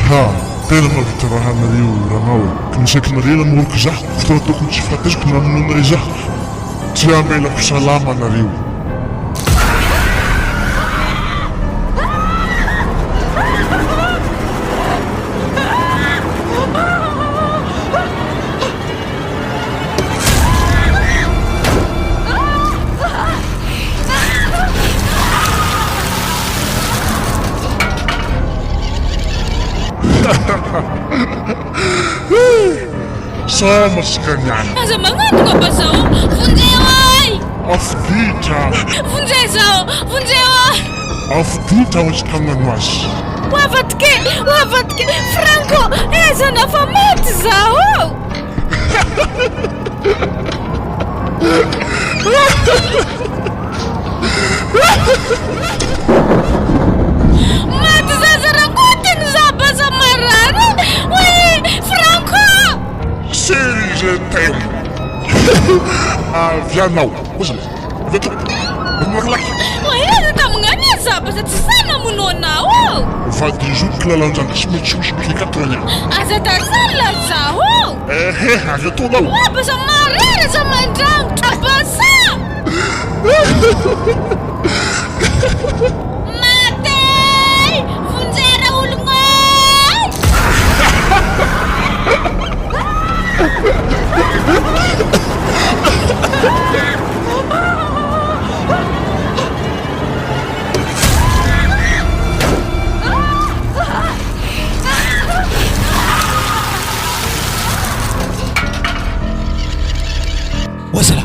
ha tena mavita raha anareo ranao ka nisaiky nareo namoriko zaho fotoana tokony tsy fateziko namononay zaho tsy amelako salama anareo sama sekalian aza magnatona bazao vonjeo ay afiditra vonjeo zao vonjeo afiditra ao tsy tagnano azy wavatike Franco eza nafa maty zao maty zazarangotigny za baza marary Franco série je t'aime vianao oza veto maglaki eza tamingnany za baza tsy sa namononao vadinjoko kilalanjandra tsy metsosy katranya aza tazala zaho avy atonao baza marary za mandrangotra basa mate vonjera ologno Wazala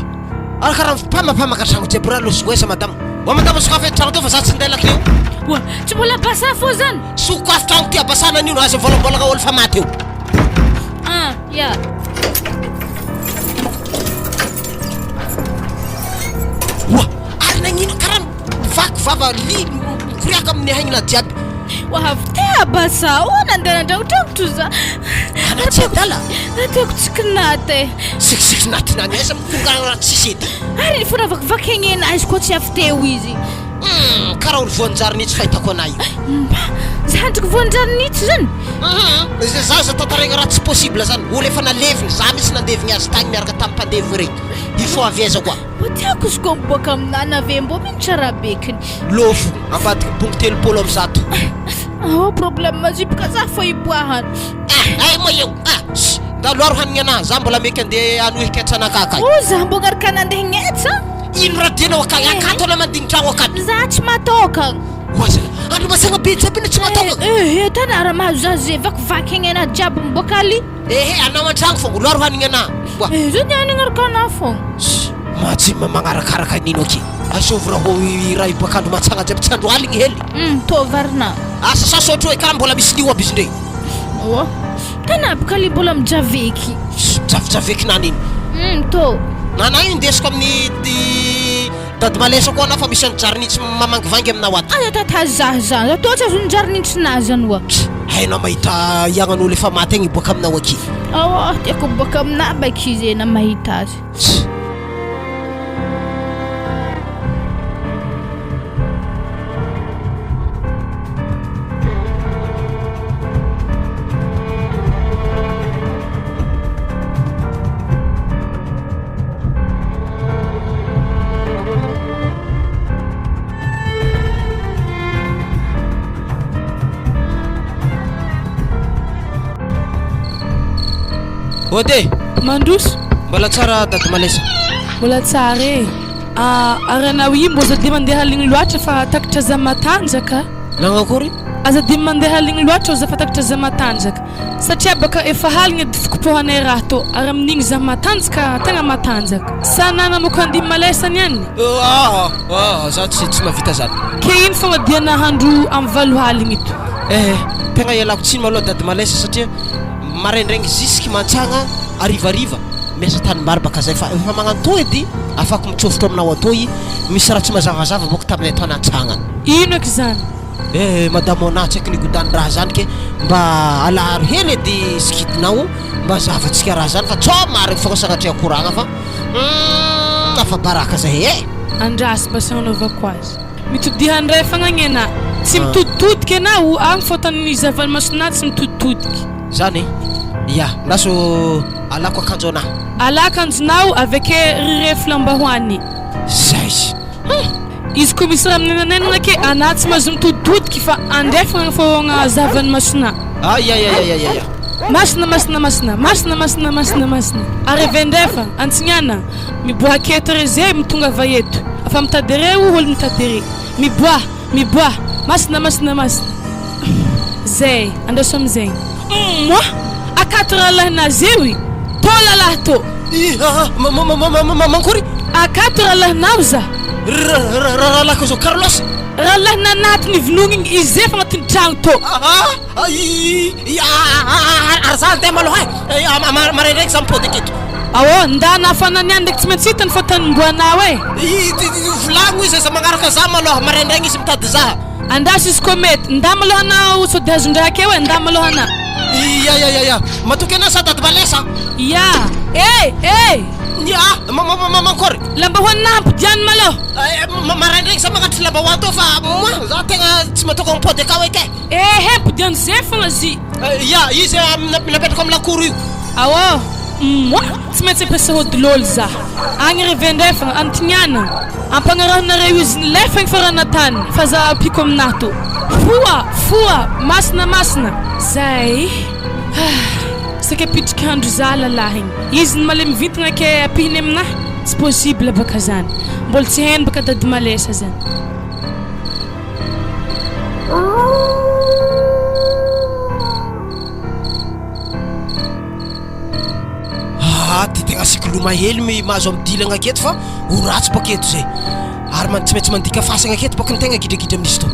alakara mpamapamaka tragno jiaby raha losiko esa madama wa madama sokafy tragno teo fa za tsy ndelaka io tsy mbola basa fo zany sokafy tragno ty abasana an'io no aza volambolaka olo fa maty eo ya wa ary nagnino karaha vaky vava li mikoriaka amin'ny haigna jiaby wahavy basa nandeha nandragotrangotra za anaty adala natiako tsikinate sikisikinati nany esa mitonga raha tsisy edy ary fona vakivaky egny enazy koa tsy avy teo izy karaha olo voanjarinitsy fahitako anay zandriko voanjarinitsy zany za za tantaregna raha tsy possible zany olo efa naleviny za misy nandevigny azy tagny miaraka tamin'ny mpandevy reto il faut aveza koa tiako izy koa miboaka aminany ave mbo minitsara bekiny lofo ambadiky bongo telopolo am'zato problème mazipika za fa iboahany ay mo eo da loaro hanigny anahy za mbola meky andeha anohiky atsanakakay za mbo garaka nandeha gnetsa ino raha dianao akay akato ala mandignitragno akato za tsy matoka oza andro masagna be jiaby ino tsy matoka tana raha mahazo za ze vakivaky egny anahy jiaby miboaka ali anao an-tragno fogna loaro hanigny anahy zany anignaraka anahy fogna majima magnarakaraka anino aky asovy raha raha ibakandro matsagna jiaby tsy andro aligny hely tovarina asa sasotro hoe karaha mbola misy lio aby izy ndre tana bokali mbola mijaveky javijaveky nany iny to nana iny indesiko amin'ny dady malesa koa anao fa misy anyjarinitsy mamangivangy aminao aty aza tatazah zany atao tsy azo nijarinitsinazy anoa hainao mahita iagnan'olo efa maty agny iboaka aminao aky tiako miboaka aminah baiky izy ena mahita azy Ode, mandroso mbola tsara dady malesa. mbola tsara e aranao io mbô zady mandeha aligny loatra fa takatra za matanjaka Nagnakory? azady mandeha aligny loatra za fa takatra za matanjaka satria baka efa haligny edy fikopohanay raha tô ary amin'igny za matanjaka tegna matanjaka sanana moko andim malesany any Za tsy mavita zany. ke ino fogna dia nahandro amin'ny valo haligny ito Tegna ialako tsiny malôha dady malesa satria maraindraigny zisky mantsagna arivariva miasa tanimbary baka zay fa efa magnanto edy afaka mitsofotro aminao atoy misy raha tsy mazavazava boka taminay tao nantsagna. ino eky zany madamo ana tsy aiky nigodany raha zany ke mba alaharo hely edy skidinao mba zavatsika raha zany fa tsao mary fogna sagnatria koragna fa afa baraka zay andrasy mba sagnanaovako azy mitodihandray fagnanena tsy mitoditodiky anao agny fôtany zavamasonahy tsy mitoditodiky zany ya naso alako akanjo anahy alakanjonao aveke rirefy lambahoany zay izy koa misy raha minenanenana ke ana tsy mahazo mitoditodiky fa andrefagna foagna zavany masona ya masina ary avendrefa antsignana miboaka eto re zay mitonga va eto afa mitadere olo mitadere miboa masina zay andeso amizay moi akato raha lahinazy io tô lalahy tô mankory akato raha lahinao za raha lako zao Carlos raha lahina anatiny vinogny izy efa agnatin'ny tragno tô arzany te maloha maraindraiky za mipody aketo awo ndana afanany ndraiky tsy maintsy hitany fa tanimboanao volagno izy za magnaraka za maloha maraindraigny izy mitady za andasy izy koa mety nda maloha anao sody azon-draka eo nda maloha ana ya matoky ana sa dady malesa ya mankory lambahoanina ampidiany maloha maraindraigny za magnatry lambahoany to fa moi za tegna tsy matoko mipody akao eky ampidiany zay fogna zy ya izy napetrako amin'ny lakoro io awo moi tsy maintsy ampiasa hodilôlo za agny revendrefagna antignana ampagnarahanareo izy nilefagny farana tany fa za piko aminahy to foa masina zay saka pitriky handro za lalahy igny izy ny male mivintagna ke apihiny aminahy tsy possible baka zany mbola tsy hainy baka dady malesa zany ty tegna sikoloma hely mahazo amin'ny dilagna aketo fa ho ratsy baka eto zay ary tsy maintsy mandika fasagna aketo baka ny tegna gidragidra amin'izy to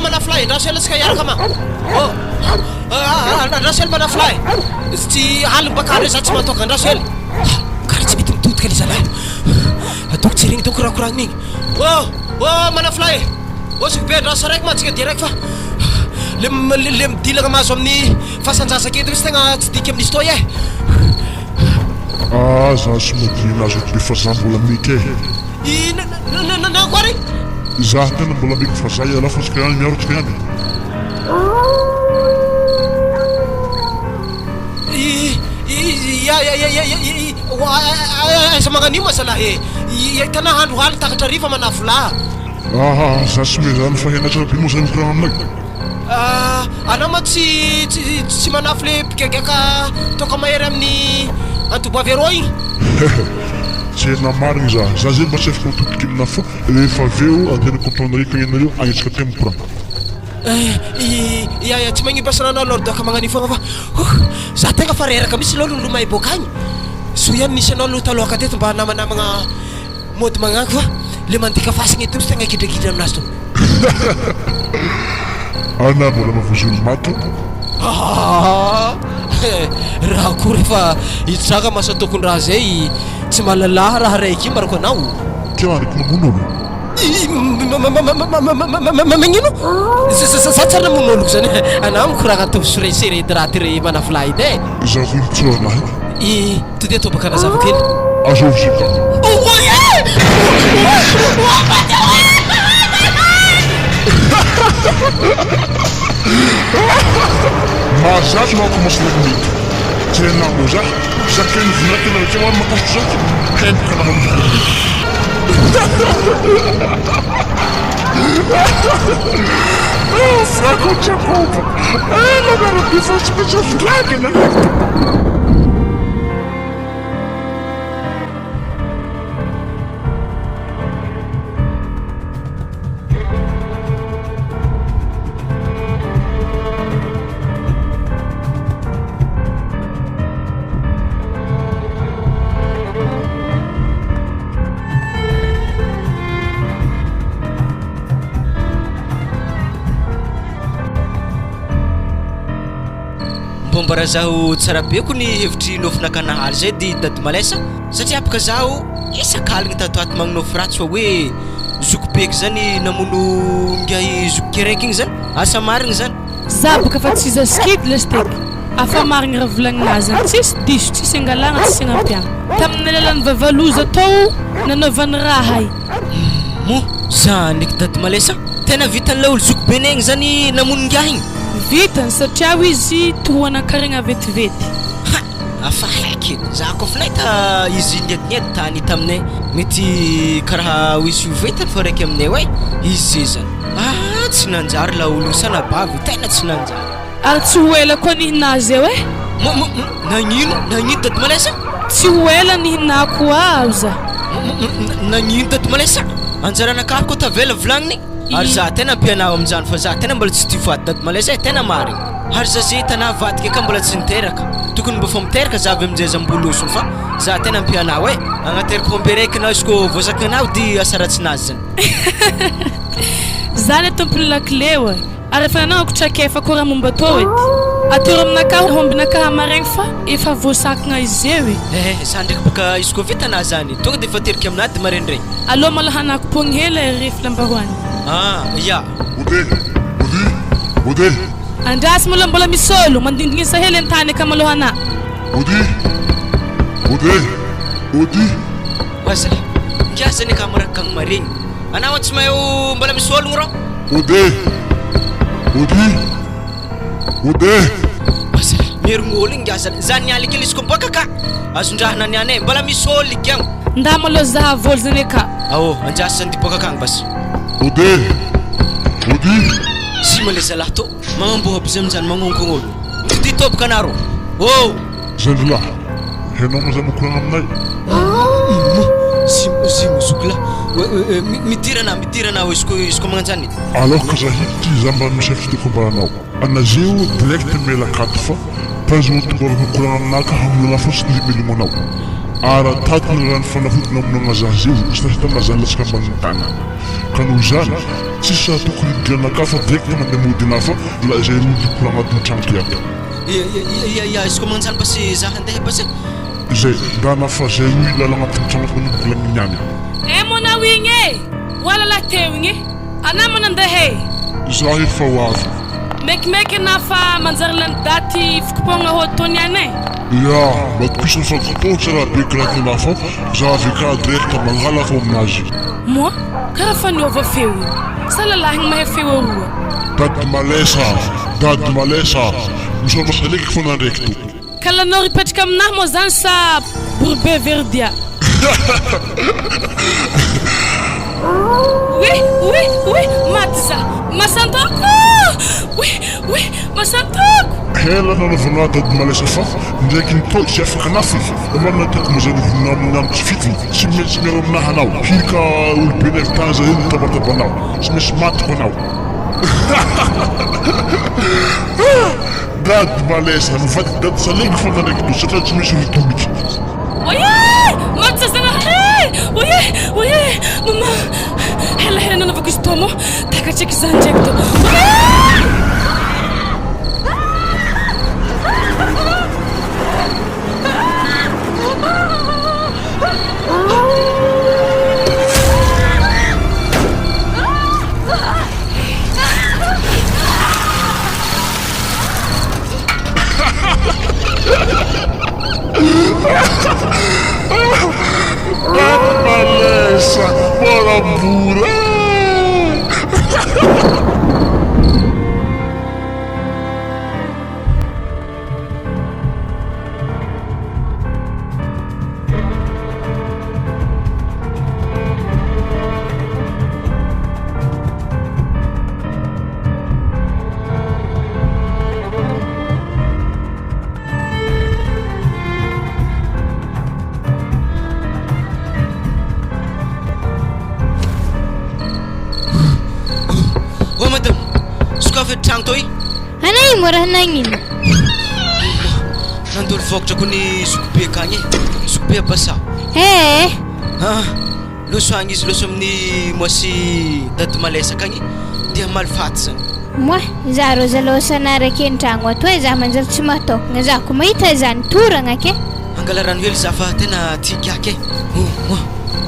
manafly ndrasela tsika iaraka ma ndrasely manafly tsy aligny baka re za tsy matoka ndrasely karaha tsy mety mitodika le zalahy ataoko tsy regny taoko rakoragn'igny manafly sokobe ndraso raiky ma tsika diraiky fa le midilagna mahazo amin'ny fahasanjasa aketo izy tegna tsy dika amin'izy toy za somadina azo be fa za mbola miky nakory za tena mbola miky fa za iala fa tsika ihany miaro tsika ihany aiza magnan'io masalahy tana handro haly takatra rifa manavola za sy me zany fa henatra be moa zay mikorana aminay anao ma tsy manafo le pikagaka toka mahery amin'ny antoboavero igny tsy hena marigny za zay mba tsy afaka mitodiky amina fo rehefa aveo antena comprendre kagnenareo agnetsika te mikorana tsy magnibasana anao lolo doka magnan'io fogna fa za tegna fa reraka misy lolo lomay boka agny so ihany nisy anao lo talohaka teto mba namanamagna mody magnanko fa le mandika fasagna eto misy tegna gidragidra aminazy to ana mbola mavozolo mato raha akory fa hitraka masa tokon-draha zay tsy malalaha raha raiky io marako anao tianiko mamono magnino za tsara namon'oloko zany anao mikoragna to soreseredy raha ty re manafly edy za vohitsoa anahy tody atao baka nazava kely azao sika mazatra manko masolagny tena mo za zakeny vinakena reke maro makasitro zaky hempaka namanoko frako Jehovah. And I'm gonna be for special flag in the Mbara zaho tsara be ko ny hevitry nofinakanahaly zay di dady malesa satria apaka zaho isakaligny tato ato magnonofo ratsy fa hoe zokobeky zany namono ngiahy zoko keraiky igny zany asa marigny zany za boka fa tsy zaskidy lasteky afa marigny raha volagninazy zany tsisy diso tsisy angalagna tsisy anampiagna tamin'ny alalan'ny vavaloza tao nanaovany raha i mo za ndraiky dady malesa tena vitan'ilay olo zokobe negny zany namono ngiahy igny vitany satria izy tohana-karigna vetivety afa haiky za kofa nahita izy niadiniady tany taminay mety karaha izy vetany fa raiky aminay hoe izy zay zany tsy nanjary la olo sanabavy tena tsy nanjary ary tsy ho ela koa nihinazy eo e nagnino dady malesa tsy ho ela nihinako aho za nagnino dady malesa anjaranakahy koa tavela volagniny ary za tena ampianao amin'izany fa za tena mbola tsy tia vady dady malesa tena marigny ary za zay tana vadika ka mbola tsy niteraka tokony mba fa miteraka za avy amin'izay zambolosony fa za tena ampianao e agnateraka hombe raiky na izy ko voazakanao di asaratsinazy zany zany tompony lakileo e ary efa nanao akotrakefa koa raha momba atao edy atoro aminakahy hombinakahy maraigny fa efa voasakagna izy eo e za ndraiky boka izy ko vitana zany tonga de fa teriky aminady maraindray aloha malahanako pogny hela refy lambahoany ya Ode andrasy mola mbola misy olo mandindignisa hely an-tany ka malohana Odi wazala ngia zany ka marakagny maregny anao tsy mahay mbola misy ologno ro Ode wazala merigny olo ngia zany nialy kely izy ko mboka ka azondrahana nianay mbola misy olo igiagno nda maloha zaha voly zany aka anjasy zany diboka kagny bas Odi si maleza lahy to magnamboha aby zay amin'izany magnonkogno olo di tobaka anaro Zandrolahy hainao mazay mokoragna aminay si mozokolahy midirana izy ko magnanjany alors que za hity za mba misafidiko mbaranao anazeo direct melakato fa tazony tonga mokoragna aminaka hamolana fotsiny limelomanao ara tatiny raha ny fanafodina aminao za zeo sy nahitana zany latsaka ambanin'ny tana ka noho zany tsisy raha tokony idiranaka fa direct mandeha modina fa la izay rodikolo agnatin'ny tranoko iaby izy ko magnanjany basy za handeha basy zay ndana fa zay io ilala agnatin'ny tranoko nobolagniny niany monao igny e walala teo igny ana manandeha za efa ho avy mekimeky na fa manjary lany daty fikopogna hotony ane ya matopisy ny fakopotsy raha be kiratina fa za avy ka direct mangala fo aminazy moi karaha fa niova feo io sa lalahigny mahay feo aroa dady malesa misolo masaleky fo nandraiky to ka lanao ripetraka aminahy moa zany sa bourbe verdia oui maty za masantoko oui masantoko hela nanaovana dady malesa fa ndraiky nitao tsy afaka nafy amanina teko mazany vonina aminany tsy fitiny tsy maintsy miaro aminahy anao hika olobe navitana za iny tabantabanao tsy maintsy matiko anao dady malesa mivady dady salengy fona ndraiky to satria tsy misy olotoloky maty zazagna oye mama hela nanaovako izy to mo takatraiky zany ndraiky to Malesa, bora pura! tagny toy Anay mo raha nagnino? nandolo vokatra ko ny zokobe akagny zokobe basa loso agny izy loso amin'ny moasy dady malesa akagny dia malifaty zany Moi, za rô zalahy sanary ake an-tragno ato e za manjary tsy mahatokagna za ko mahita zany toragna ke angala rano hely za fa tena tiaky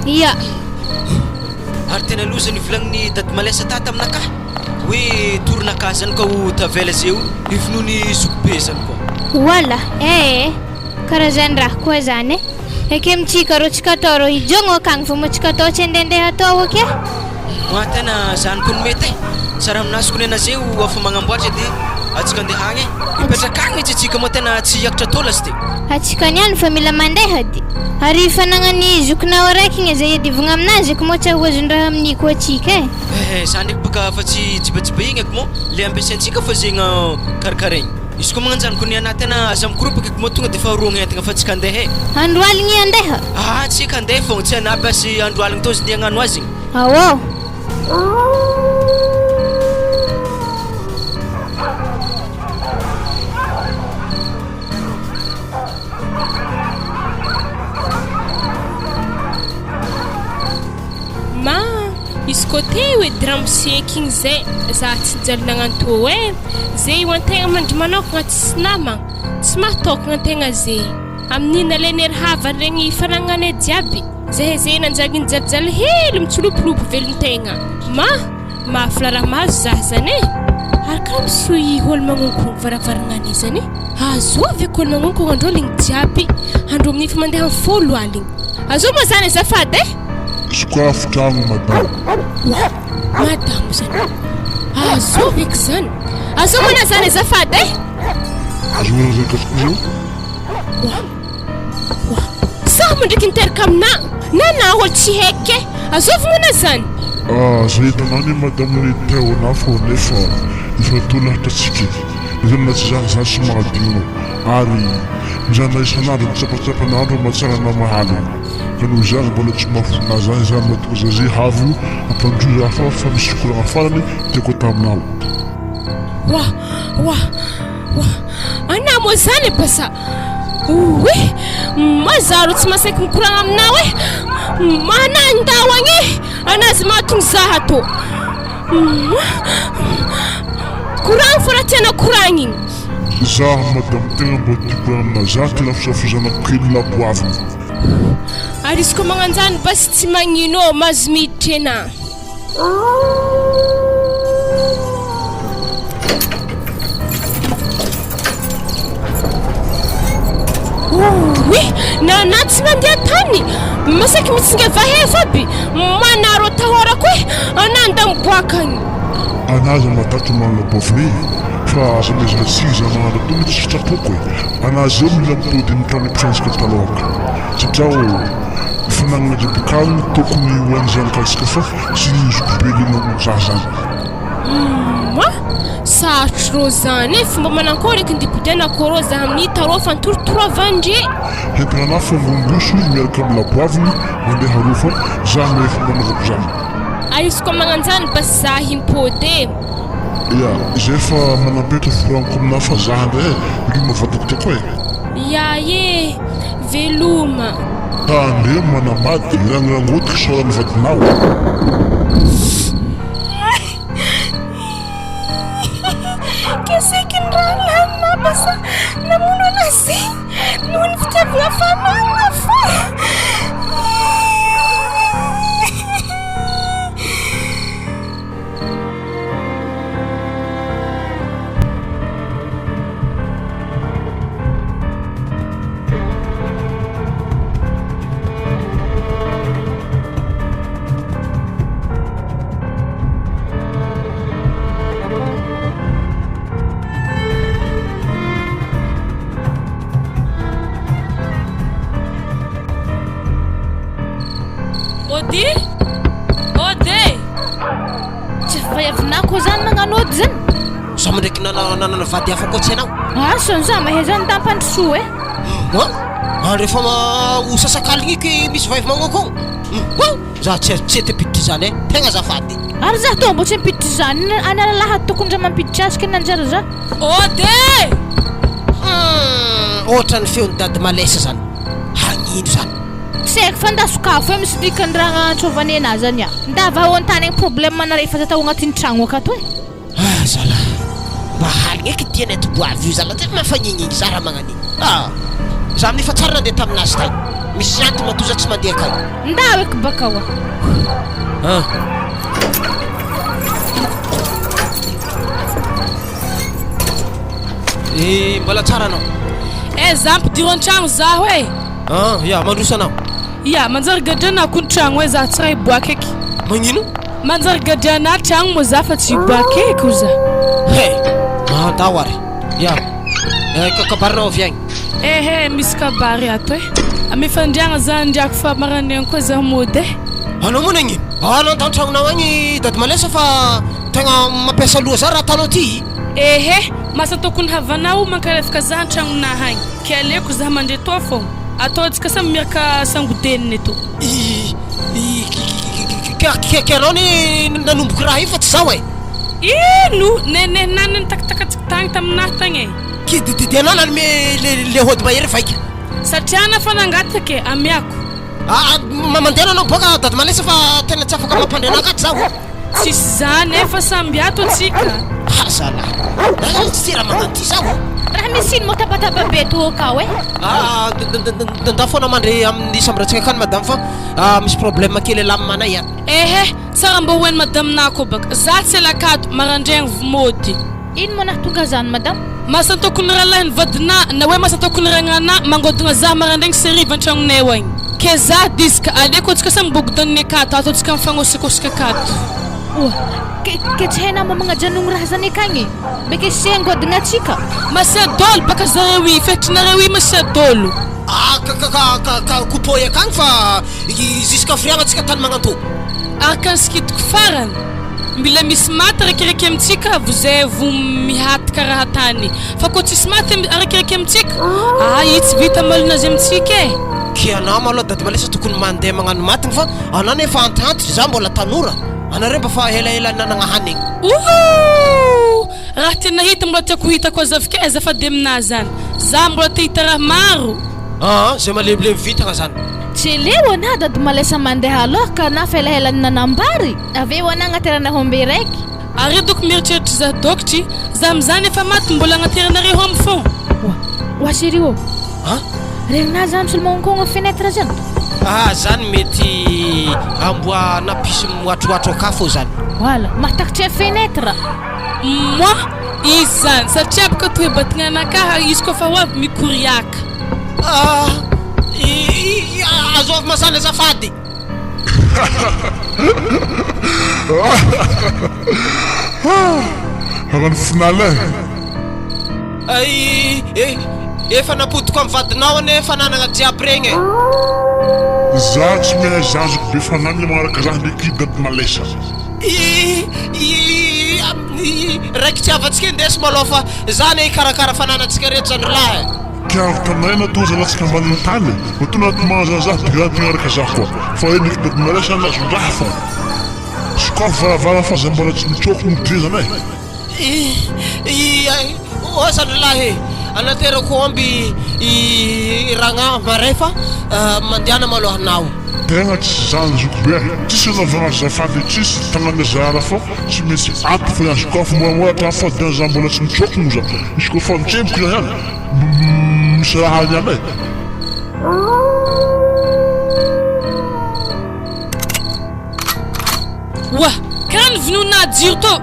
Ia ary tena loza ny volagnin'ny dady malesa tata aminaka hoe toronaka zany ka ho tavela zeo ifinoany zokobe zany koa Wala, karaha zany raha koa zany e Eke mitsika rô tsika atao rô hijogno akagny fa mo tsika atao tsy andehandeha atao ake Moa tena zany ko ny mety Sara aminazy ko nena zeo afa magnamboatra dia atsika andeha agny mipetraka agny mihitsy tsika moa tena tsy hiakatra tolazy ty Atsika niany fa mila mandeha di Ary fanagnany zokinao araiky igny zay adivagna aminazy ko mo tsy ahozon-draha amin'ny ko atsika zany ndraiky baka fa tsy jibajiba igny ako mo le ampiasaintsika fa zegny karakaregny izy ko magnanjany ko ny ana tena aza mikoropaky ko mo tonga dia fa roagna entagna fa tsika andeha Andro aligny andeha tsika andeha fogna tsy anaby asy andro aligny tao izy dia hagnano azy igny Awao Izy côté hoe dramseky igny zay za tsy nijaly nagnanto zay ho antegna mandry manokagna tsy namagna tsy mahatokagna antegna zay amin'iny alainy ery havany regny fanagnana jiaby zay nanjagny nijalijali hely mitsolopolopo velontegna mahafala raha mahazo za zany ary karaha misoy olo magnonkogno varavaranany zany azovy ko olo magnonkogno andro aligny jiaby andro amin'ny fa mandeha amin'ny folo aligny azov moa zany azafady Sokafo-tragno madamo Madamo zany azovy eky zany azov moana zany azafady azona zakatoko zao Sa mandraiky niteraka amina na olo tsy haiky azovy moana zany zay hitanany madamo ny teona fô nefa efa tolahatra zany na tsy zany zany sy mahadigno ary mizana isan'andro mitsapatsapan'andro matsara namahaly ka noho zany mbola tsy mahafona zany zany mahatonga za zay havo ampandroza fa misy koragna farany tiako taminao ana moa zany basa mazaro tsy masaiky mikoragna aminao manandao agny anazy mahatonga zaha tô koragna fa raha tiana koragna igny za madamo tegna mba tikoragna amina za tena fisafozanako kely laboavina ary izy ko magnanjany basy tsy magnino mazo miditra ena na tsy mandeha tany masaiky mitsinga vahefa aby manaro tahorako ananda miboaka agny anazy matato manlabovy fa aza mezana tsiza magnano to mety tsy trapoko anazy eo mila mitody mitrano mpisantsika talohaka satria fanagnana drabokagny tokony hoany zanakasika fa tsy zokobe lena za zany sarotro rô zany fomba manankôry eky ndipotiana kôrô za amin'ny tarô fantorotoroavandre hentanana fangomboso miaraka amin'ny laboaviny mandeha roa fa za me fomba manavako zany ary izy koa magnanjany basy za himpôdy zay fa manampetra foraniko amina fa za ndray veloma vatako tiako veloma tande manamady rangrangotiky sorany vadinao keseky ny raha lanina basa namono anazy noho ny fitiavana fanana fa tsy vaiavinako zany magnano ody zany sa mandraiky nanana vady hafa koa tsy anao asany za mahay zany tampandrosoa rehefa ho sasakaligny iky misy vaivy magnao koa za tsy tepiditry zany tegna zafady ary za to mbo tsy ampiditry zany anala lahat tokony ndra mampiditry azy ke nanjara za ode ohatra ny feon'ny dady malesa zany hagnino zany tsy haiko fa ndasokafo e misy dikany raha antsovany anazy zany a ndava ao antany agny problème narehefa za tao agnatin'ny tragno akato e zala mba haligny eky diany toboavy io zala tena mafanyigniny za raha magnaniny za amin'efa tsara nandeha taminazy tagny misy anty matoza tsy mandeha akao ndao eky bakao mbola tsara anao za ampidiro an-tragno zaho e ya mandroso anao ia manjary gadranao ko ny tragno hoe za tsy raha hiboaka eky magnino manjary gadranao tragno mo za fa tsy hiboaka eky o za dao ary ya kabarinao avy agny ehe misy kabary ato e amefandriagna za andriako fa maranegny koa za mody e anao moa nagnino anao an-tragnonao agny dady malesa fa tegna mampiasa loha za raha atanao ty ehe masa tokony havanao mankalefaka za an-tragnonah agny ke aleko za mandre toa fogna ataontsika samy miaraka sangodeniny eto ke anao ny nanomboky raha io fa tsy zao e ino nenenany nitakatakatsika tagny taminahy tagny e kidididi anao nanome le hody mahery vaika satria ana fa nangatake amiako mandeha anao boka dady malesa fa tena tsy afaka mampandrena akaty zao tsisy zany e fa samby ato atsika zala tsy raha magnano ty zao raha misy ino mo tabataba be to akao e da foana mandre amin'ny sambratsika akany madame fa misy problème kely alaminanay any ehe sara mba hoeny madame-na koa baka za tsy elakato marandraigny vomody ino mo nahatonga zany madame masa tokony raha lahiny vadina na hoe masa tokony ragnana mangodina za marandraigny seriva an-tragnonay ho agny ke za disika aleko antsika samy bogodaniny akato ato antsika mifagnôsikôsika akato ke tsy hainao mamagnajanogno raha zany akagny beke sengodina atsika masia dolo baka zareo i fetrinareo i masia dolo coupoy akagny fa jusqu'à friagna atsika tany magnanto araka ny sikitiko farany mila misy maty araikiraiky amitsika vozay vo mihatika raha tany fa koa tsisy maty araikiraiky amitsika i tsy vita malinazy amitsika e ke anao maloha dady malesa tokony mandeha magnano matiny fa anao nefa antantitry za mbola tanora anareo mba fa elaela nanagna hanigny raha tena hita mbola tiako hitako azavy ke zafady aminazy zany za mbola te hita raha maro zay malebolebo vitagna zany tsy eleo ana dady malesa mandeha aloha ka na fa elaelany nanambary aveo ana agnaterana hombe raiky ary doko mieritreritry za dokitry za amizany efa maty mbola agnateranareo amy fon wa sério regna zany solomankogna fenêtre zany zany mety amboa napisy moatroatro akafo zany voilà matakitry fenêtre moi izy zany satria baka toe batigna anakaha izy koa fa hoavy mikoriaka azovy masana azafady Hagan finale efa napodiko amin'ny vadinao ane fa nanagna jiaby regny za tsy mahay zazoko be fa namina magnaraka raha ndraiky dady malesa raiky tsy avatsika indesy maloha fa zany karakara fananatsika rehetra zany lahy kiavy taminay natoza latsika ambaniny tany matona atomazaza digranty magnaraka za koa fa hoe ndraiky dady malesa anazy raha fa sokafo varavara fa za mbola tsy mitsoko midrezana zany lahy anaterako amby ragna marefa mandiana maloha anao tegna tsy zany zoko be tsisy anaovagna zafady tsisy tagnana zara fô tsy maintsy ato fa iany sokafo moramora trafadiana za mbola tsy mitsokogno za misy koa fa mitsemboko za ihany misy raha any any wa karaha ny vinona jiro to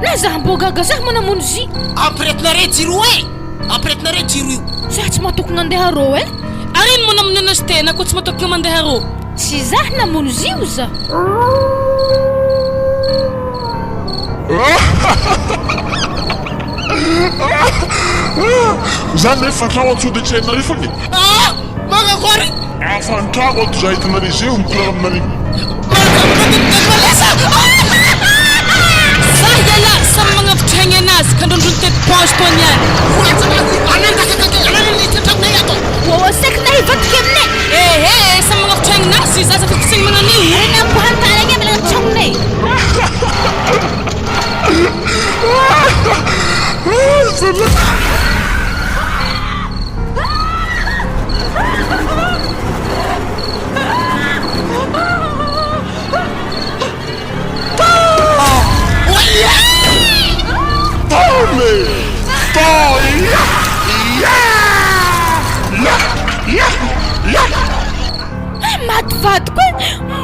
na za mbo gaga za manamono zy ampiretinare jiro e ampiretinare jiro io za tsy matokony andeha rô e ary ino manamono anazy tena koa tsy matokony mandeha rô tsy za namono zy io za zany efa antragno antsody tsainare fogny magakory afa antragno ato za hitanare zay mikilara aminare yala samy magnavitra haigny anazy ka androndrony tety ponge tao niany saky na hivadika aminay samy magnavitra haigny anazy zaza fa tsy Maty vadiko e,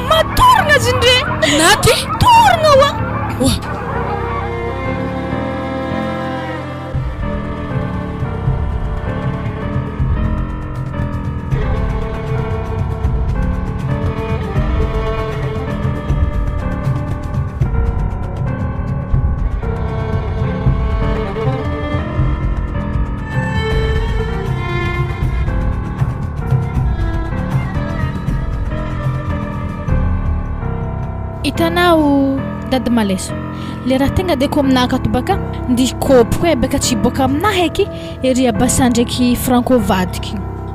matoragna azy indre. Naty? Toragna wa. Oa. Hitanao dady Maleso, le raha tegna de ko aminahy akato baka ndi kopoko e baka tsy boaka aminahy eky ery Abasa ndraiky Franco vadiky.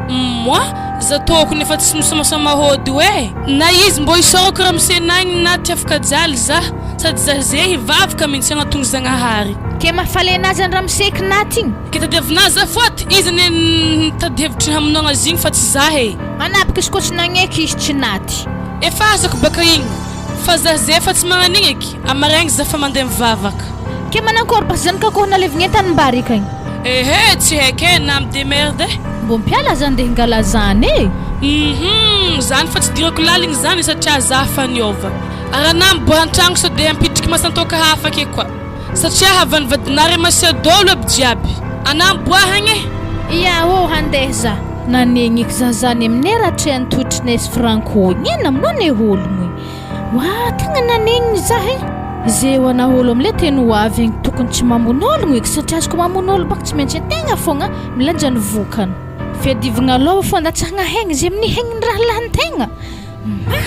Moi za toko nefa tsy misamasama hody hoe na izy mbo isôko raha misenagny naty afaka jaly za sady za zay hivavaka mintsy agnaton'ny Zagnahary. Ke mahafaly anazy any raha miseky naty igny Ke tadiavina za foty izy nitady hevitry haminao azy igny fa tsy za he. manapaka izy koa tsy nagneky izy tsy naty. Efa azako baka igny fa za zay fa tsy magnan'igny eky amaraigny za fa mandeha mivavaka. Ke manankory bas zany kakoha nalevigny entany ikagny. Ehe tsy haike na midemerde Mbo mpiala zany de hingala zany e. Zany fa tsy dirako laligny zany satria za fa niova. Arana miboa an-tragno so de ampitriky masantoka hafa ake koa satria havan'ny vadinary masia dolo aby jiaby. Ana miboahagny e. Ia handeha za nanegny eky za zany aminay raha treany totrinay Franco igny aminao ne ologno wa tegna nanegny za e. Zay ho ana olo amile teny ho avy igny tokony tsy mamon'ologno eky satria azy ko mamon'olo baka tsy maintsy tegna fogna milanja ny vokany. Fiadivagna lova fo andatsahagna haigny zay amin'ny haign'ny raha lan-tegna.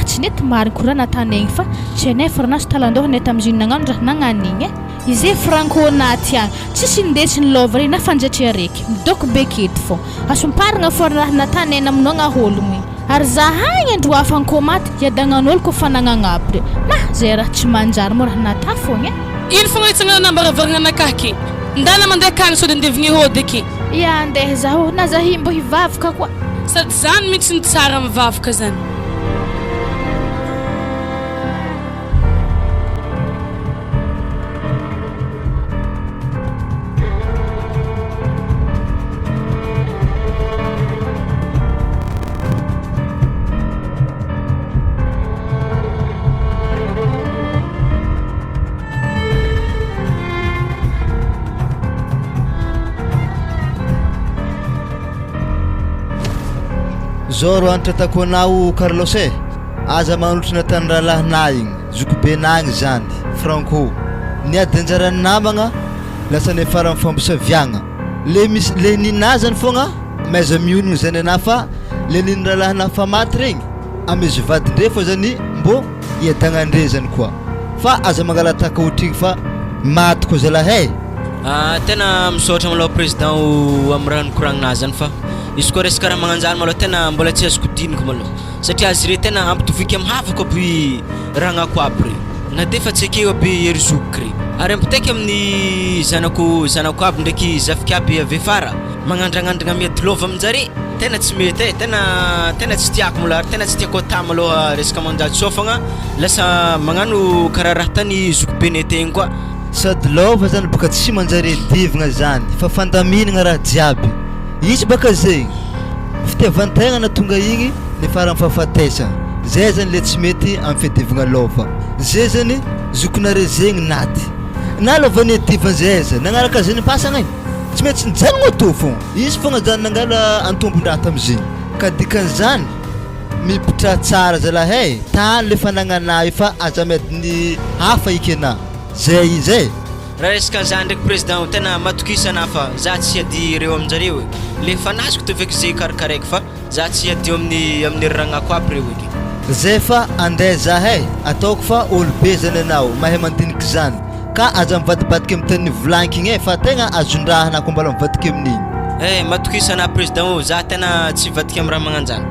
Tsy nety mariny koa raha natanegny fa tsy hainay fa raha nazy talandoha nety am'ziny nagnano raha nagnan'igny e. Izay Franco naty agny tsisy ndesy ny lova re na fanjatry araiky midoko be keto fo asomparagna fo raha natanena aminao ologno igny ary za hagny andro hafa ankomaty iadagnan'olo ko fanagnana aby re zay raha tsy manjary mo raha nata fogna e. Ino fogna itsangana nambaravagna anakahy ndana mandeha akagny so de andevigny hody aky. Ia andeha zaho na za mbo hivavaka koa sady zany mihitsy ny tsara mivavaka zany. Zoro antra tako anao Carlos e aza manolotra natany raha lahinay igny zokobe nagny zany Franco niady anjarany namagna lasa ne farany fampisaviagna le ninazany fogna maiza mionigny zany ana fa le niny raha lahina fa maty regny amizy vadindre fo zany mbo iadagnandre zany koa fa aza mangala taka ohatrigny fa maty koa zalahy tena misaotra malao président amin'ny raha nikoragninay zany fa izy koa resaka raha magnanjany malao tena mbola tsy azoko diniko malao satria azy re tena ampitoviky amin'ny havako aby raha agnako aby re na de fa tsy akeo aby ery zokoky re ary ampitaiky amin'ny zanako aby ndraiky zafiky aby avy afara magnandragnandragna miady lova aminjare tena tsy mety e tena tsy tiako malao ary tena tsy tiako ata malao resaka manjady sofagna lasa magnano karaha raha tany zokobe tegny koa sady lova zany baka tsy manjary divagna zany fa fandaminagna raha jiaby izy baka zegny fitiavantegna na tonga igny ne farany fahafatesagna zay zany le tsy mety amin'ny fiadivagna lova zay zany zokonare zegny naty na lovany divan zay zany nagnaraka zany pasagna igny tsy mety nijanogna to fogna izy fogna zany nangala antombondraha tam'zegny ka dikan'izany mipitra tsara zalahy tany le fanagnana fa aza mety ny hafa ikena zay izy e. Raha resaka zany ndraiky président tena matokisana fa za tsy ady reo aminjareo le fanazoko toveko zay karakaraiky fa za tsy ady amin'ny ragnako aby reo eky zay fa andeha zahay ataoko fa olobe zany anao mahay mandiniky zany ka aza mivadibadiky amin'ny tany volanky igny e fa tegna azondrahana ko mbala mivadiky amin'igny matokisana président za tena tsy vadiky amin'ny raha magnanjany